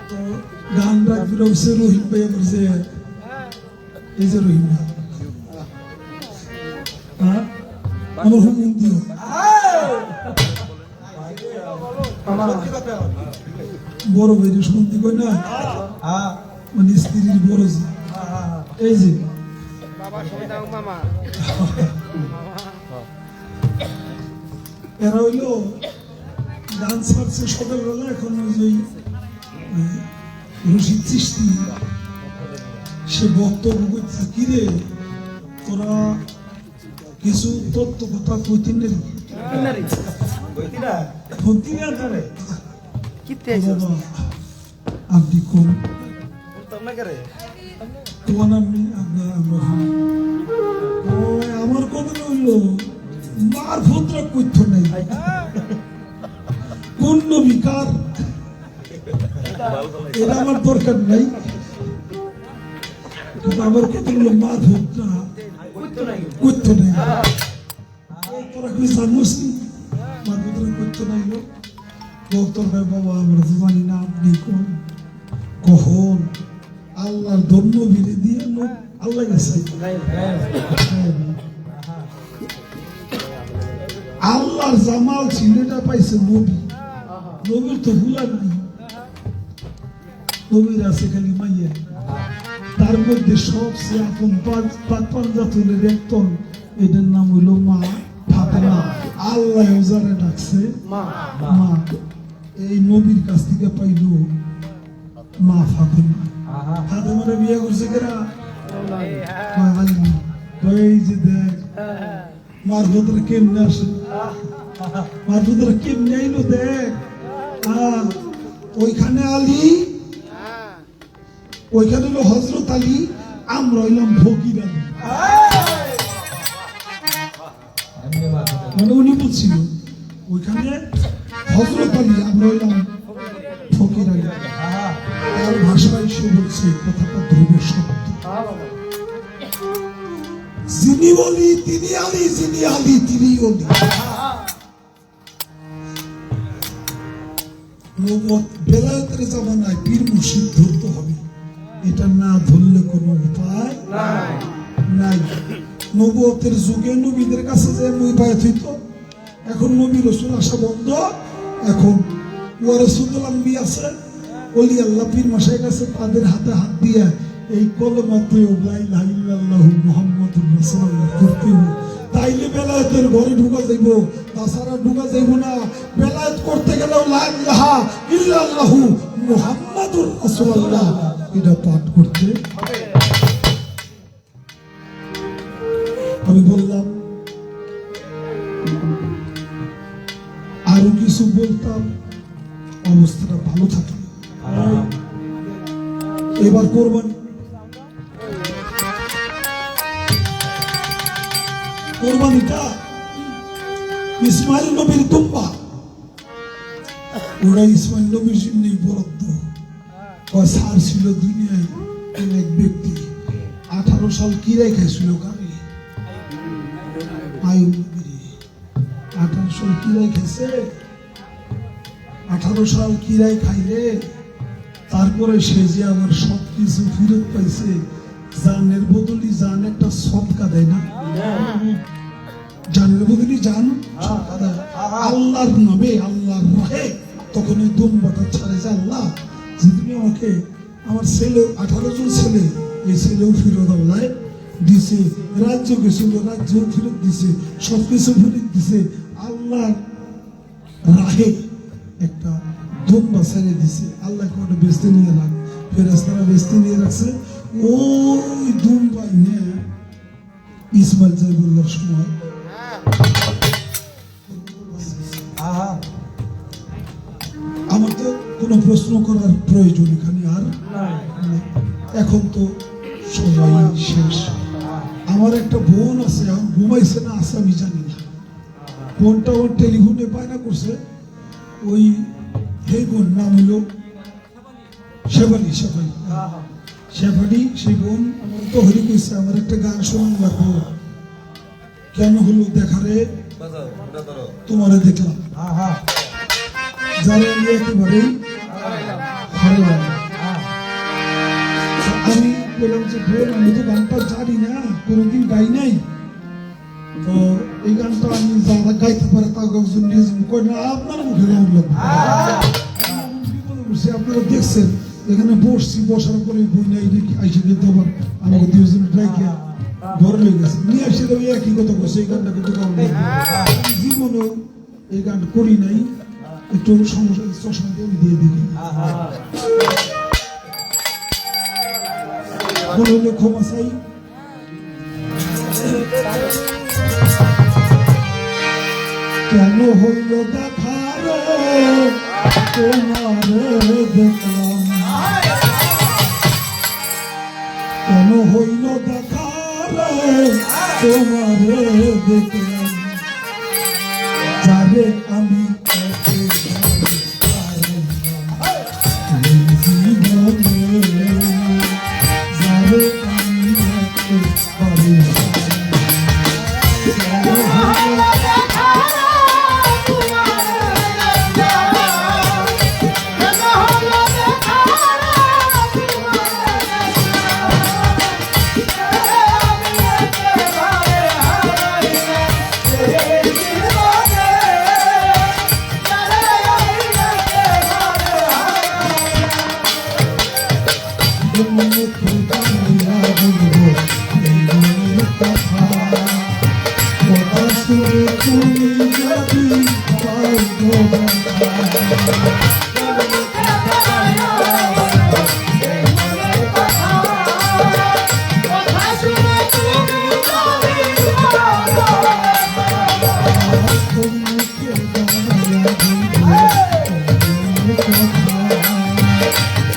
তো গান রাখবে রয়েছে রহিম ভাই আমার যে এই যে রহিম আমার হুকুম দিও বড় ভাইরে শুনতে কই না মানে স্ত্রীর বড় যে এই যে এরা হইলো গান ছাড়ছে সকালবেলা এখন ওই যে রশিদ চিশতি সে বক্তব্য করছে কি রে তোরা কিছু তত্ত্ব কথা কইতেন আপনি কোন তোমার নাম আমার কথা হইল মার ভদ্রা কৈথ নাই কোন নবী কার এটা আমার দরকার নাই আমার কথা হলো মার ভদ্রা কৈথ নাই তোরা কি জানোস মার ভদ্রা কৈথ নাই বক্তর ভাই বাবা আমরা তো জানি না আপনি কোন কখন আল্লাহর ধন্য বিরে দিয়ে আল্লাহ গেছে আল্লাহর জামাল ছিলেটা পাইছে নবী নবীর তো ভুলা নাই নবীর আছে খালি মাইয়া তার মধ্যে সবচেয়ে আপন পাঞ্জাতনের একতন এটার নাম হইল মা ফাতেমা আল্লাহ যারা ডাকছে মা এই নবীর কাছ থেকে পাইল মা ফাতেমা ফাতেমারে বিয়ে করছে কেরা এই যে দেখ মার ভদ্রা কেমনে আসে মার ভদ্রা কেমনে আইলো দেখ ওইখানে আলী ওইখানে হলো হযরত আলী, আমরা হইলাম ফকির আলী। মানে উনি বলছিল ওইখানে হযরত আলী, আমরা হইলাম ফকির আলী। তার ভাষায় সে বলছে কথাটা ধ্রুব সত্য। যিনি অলি তিনি আলী, যিনি আলী তিনি অলি। নবুয়ত বেলায়েতের জামানায় পীর মুর্শিদ ধরতে হবে, এটা না ধরলে কোনো উপায় নাই। নবুয়তের যুগে নবীদের কাছে যে মুবায়াত হইতো, এখন নবী রাসূল আসা বন্ধ। এখন ওয়ারাসাতুল আম্বিয়া আছে, ওলি আল্লাহ পীর মশাই কাছে, তাদের হাতে হাত দিয়ে এই কলমাতে লা ইলাহা ইল্লাল্লাহু মুহাম্মাদুর রাসূলুল্লাহ করতে হবে। তাইলে বেলায়েতের ঘরে ঢুকা যাইব, তাছাড়া ঢুকা যাইব না। বেলায়েত করতে গেলেও লা ইলাহা ইল্লাল্লাহু মুহাম্মাদুর রাসূলুল্লাহ এটা পাঠ করতে। আমি বললাম আরো কিছু বলতাম, অবস্থাটা ভালো থাকে। এবার কোরবানিটা ইসমাইল নবীর দুম্বা, ওরা ইসমাইল নবীর জন্যই বরাদ্দ। সার ছিল দুনিয়ায় এক ব্যক্তি 18 সাল কিরাই খাইছিল গাড়ি, 18 সাল কিরাই খাইছে। 18 সাল কিরাই খাইলে তারপরে সে যে আমার সবকিছু ফেরত পাইছে, জানের বদলি জান একটা সদকা দেয় না, জানের বদলি জান সদকা দেয় আল্লাহর নামে, আল্লাহর রাহে। তখন ওই দুম্বাটা ছাড়ে যে আল্লাহ, যে তুমি আমাকে, আমার ছেলে 18 জন ছেলে, এই ছেলেও ফেরত আল্লাহ দিছে, রাজ্য গেছিল রাজ্য ফেরত দিছে, সবকিছু ফেরত দিছে, আল্লাহর রাহে একটা দুম্বা ছেড়ে দিছে। আল্লাহ ওটা বেচতে নিয়ে রাখ, ফেরেশতারা বেচতে নিয়ে রাখছে। ওই দুম্বা নিয়ে ইসমাইল জাইবুল্লাহর সময় আমার তো কোনো প্রশ্ন করার প্রয়োজন এখানে আর নাই। এখন তো সবাই শেষ। আমার একটা বোন আছে, এখন ঘুমাইছে না আছে আমি জানি না। বোনটা ওর টেলিফোনে বায়না করছে, ওই হে বোন নাম হইল শেফালি, শেফালি সেই বোন তো হরি কইছে আমার একটা গান শোনান লাগবো। কেন হলো দেখারে তোমারে দেখলাম, যারা আমি একেবারেই হারালাম। আমি বললাম যে বোন আমি তো গানটা জানি না, কোনোদিন গাই নাই, তো এই গানটা আমি যারা গাইতে পারে তা জন্য না আপনার মুখে গান লাগবে। আপনারা দেখছেন এখানে বসছি, বসার পরে বই নাই আইসে কিন্তু আবার আমাকে দুজন ড্রাইকে ঘরে লেগে গেছে, নিয়ে আসে দেবে একই কথা বলছে। এই গানটা কিন্তু জীবনেও এই গান করি নাই, একটু সমস্যা চশমা দিয়ে আমি দিয়ে দিই। বলে ক্ষমা চাই। কেন হইল দেখার তোমারে দেখলাম, কেন হইল দেখার তোমারে দেখলাম, যারে আমি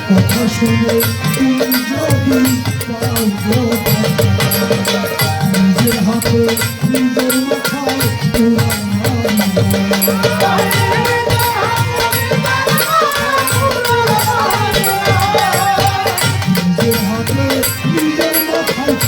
কথা শুনে নিজের মাথায় নিজের হাতে নিজের মাথায়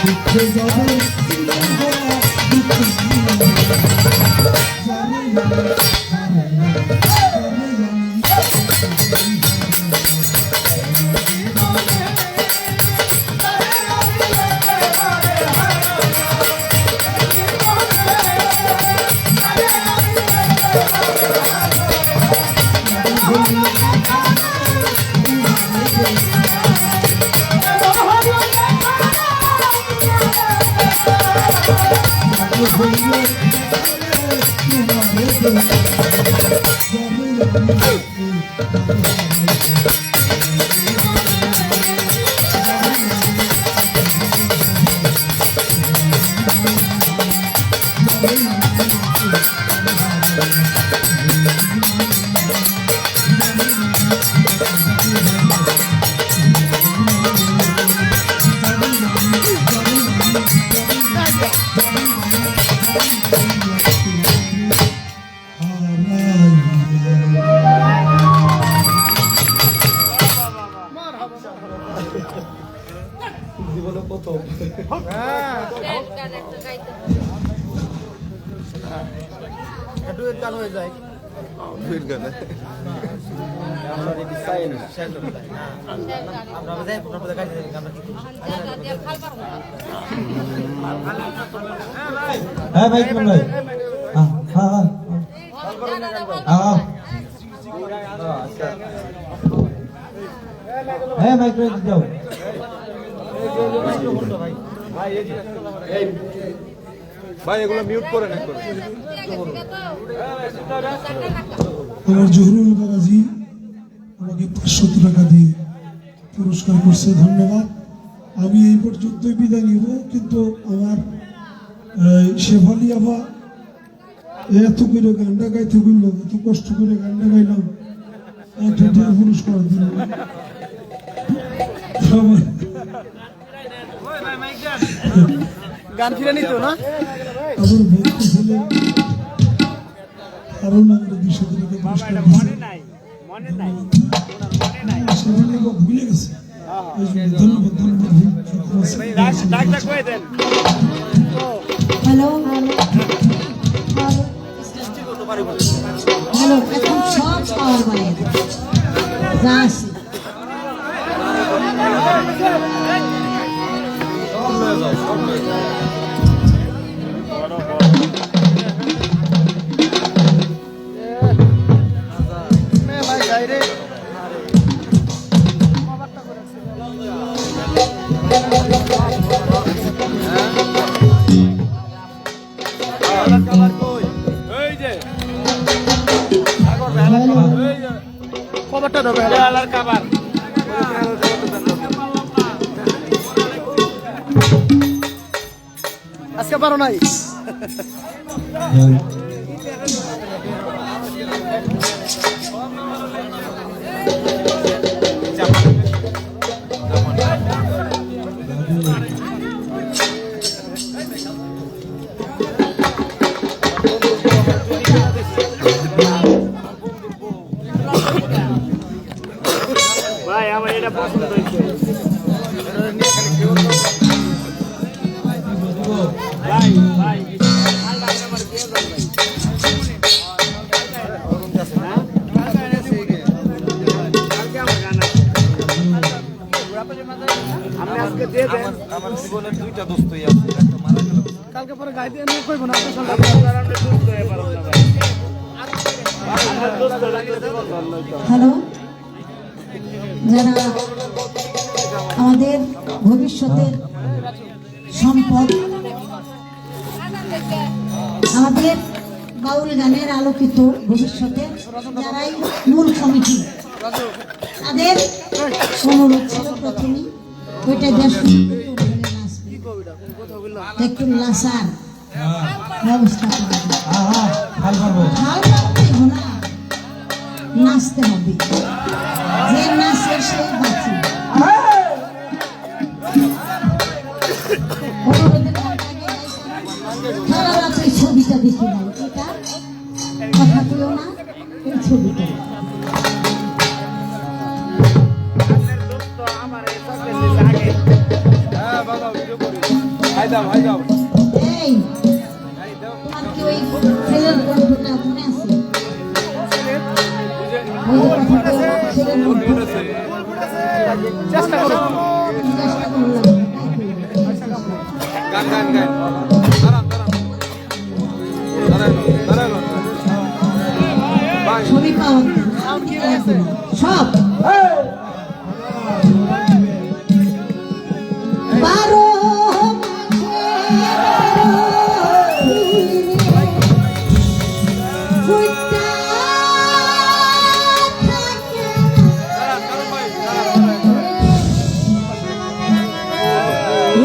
দুঃখে যাবে হ্যাঁ ভাই কোন ভাই হ্যাঁ হ্যাঁ ভাই করে দাও ভাই এগুলো মিউট করেন একবার। আমার জহুরুল বাবাজি আমাকে 500 টাকা দিয়ে পুরস্কার করছে, ধন্যবাদ। আমি এই পর্যন্তই বিদায় নিব, কিন্তু আমার শেফালি আবা এত করে গানটা গাইতে গেল, এত কষ্ট করে গানটা গাইলাম, একটা পুরস্কার দিল সবাই। গান ফিরে নিত না আবার বলতেছিলেন কারণ আমরা 200 টাকা পুরস্কার দিচ্ছি, শেফালি আবা ভুলে গেছে। ধন্যবাদ ধন্যবাদ। হ্যালো হ্যালো, এখন সব পাওয়ার বাড়িয়ে যা আসি। খবরটা দেবে আলার খাবার আজকে পারো নাই ভাই আমার এটা পছন্দ হয়েছে ভাই ভাই আমি আজকে দিয়ে দেন আমার জীবনের 2টা দোস্তই আছে, একটা মারা গেল। কালকে পরে গাই দিয়ে নিয়ে কইব না আপনার সঙ্গে আপনার দুধ হয়ে পারো না ভাই হ্যালো, যারা আমাদের ভবিষ্যতের সম্পদ, আমাদের বাউল গানের আলোকিত ভবিষ্যতের যারাই মূল কমিটি, তাদের অনুরোধ ছিল প্রথমেই ওইটা দেশ একটু লাসার ব্যবস্থা করা, নাচতে হবে, যে নাচে সেই বাঁচে। সারা রাত এই ছবিটা দেখি নাই, এটা কথা কেউ না, এই ছবিটা আমার এই চকলেট দিলে আগে হ্যাঁ বাবা ভিডিও করি। হাই দাও এই তোমার কি ওই ছেলের গল্পটা মনে আছে? ওই কথাটা ছেলের গল্প চেষ্টা করো চেষ্টা করলাম। গান গান গান দাঁড়ান ভাই ছবি পাওয়া সব বারো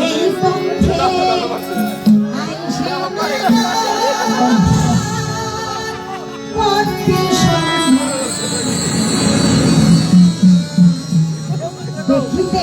এই পথে আইসা পথে সামনে দেখিতে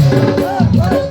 Thank you.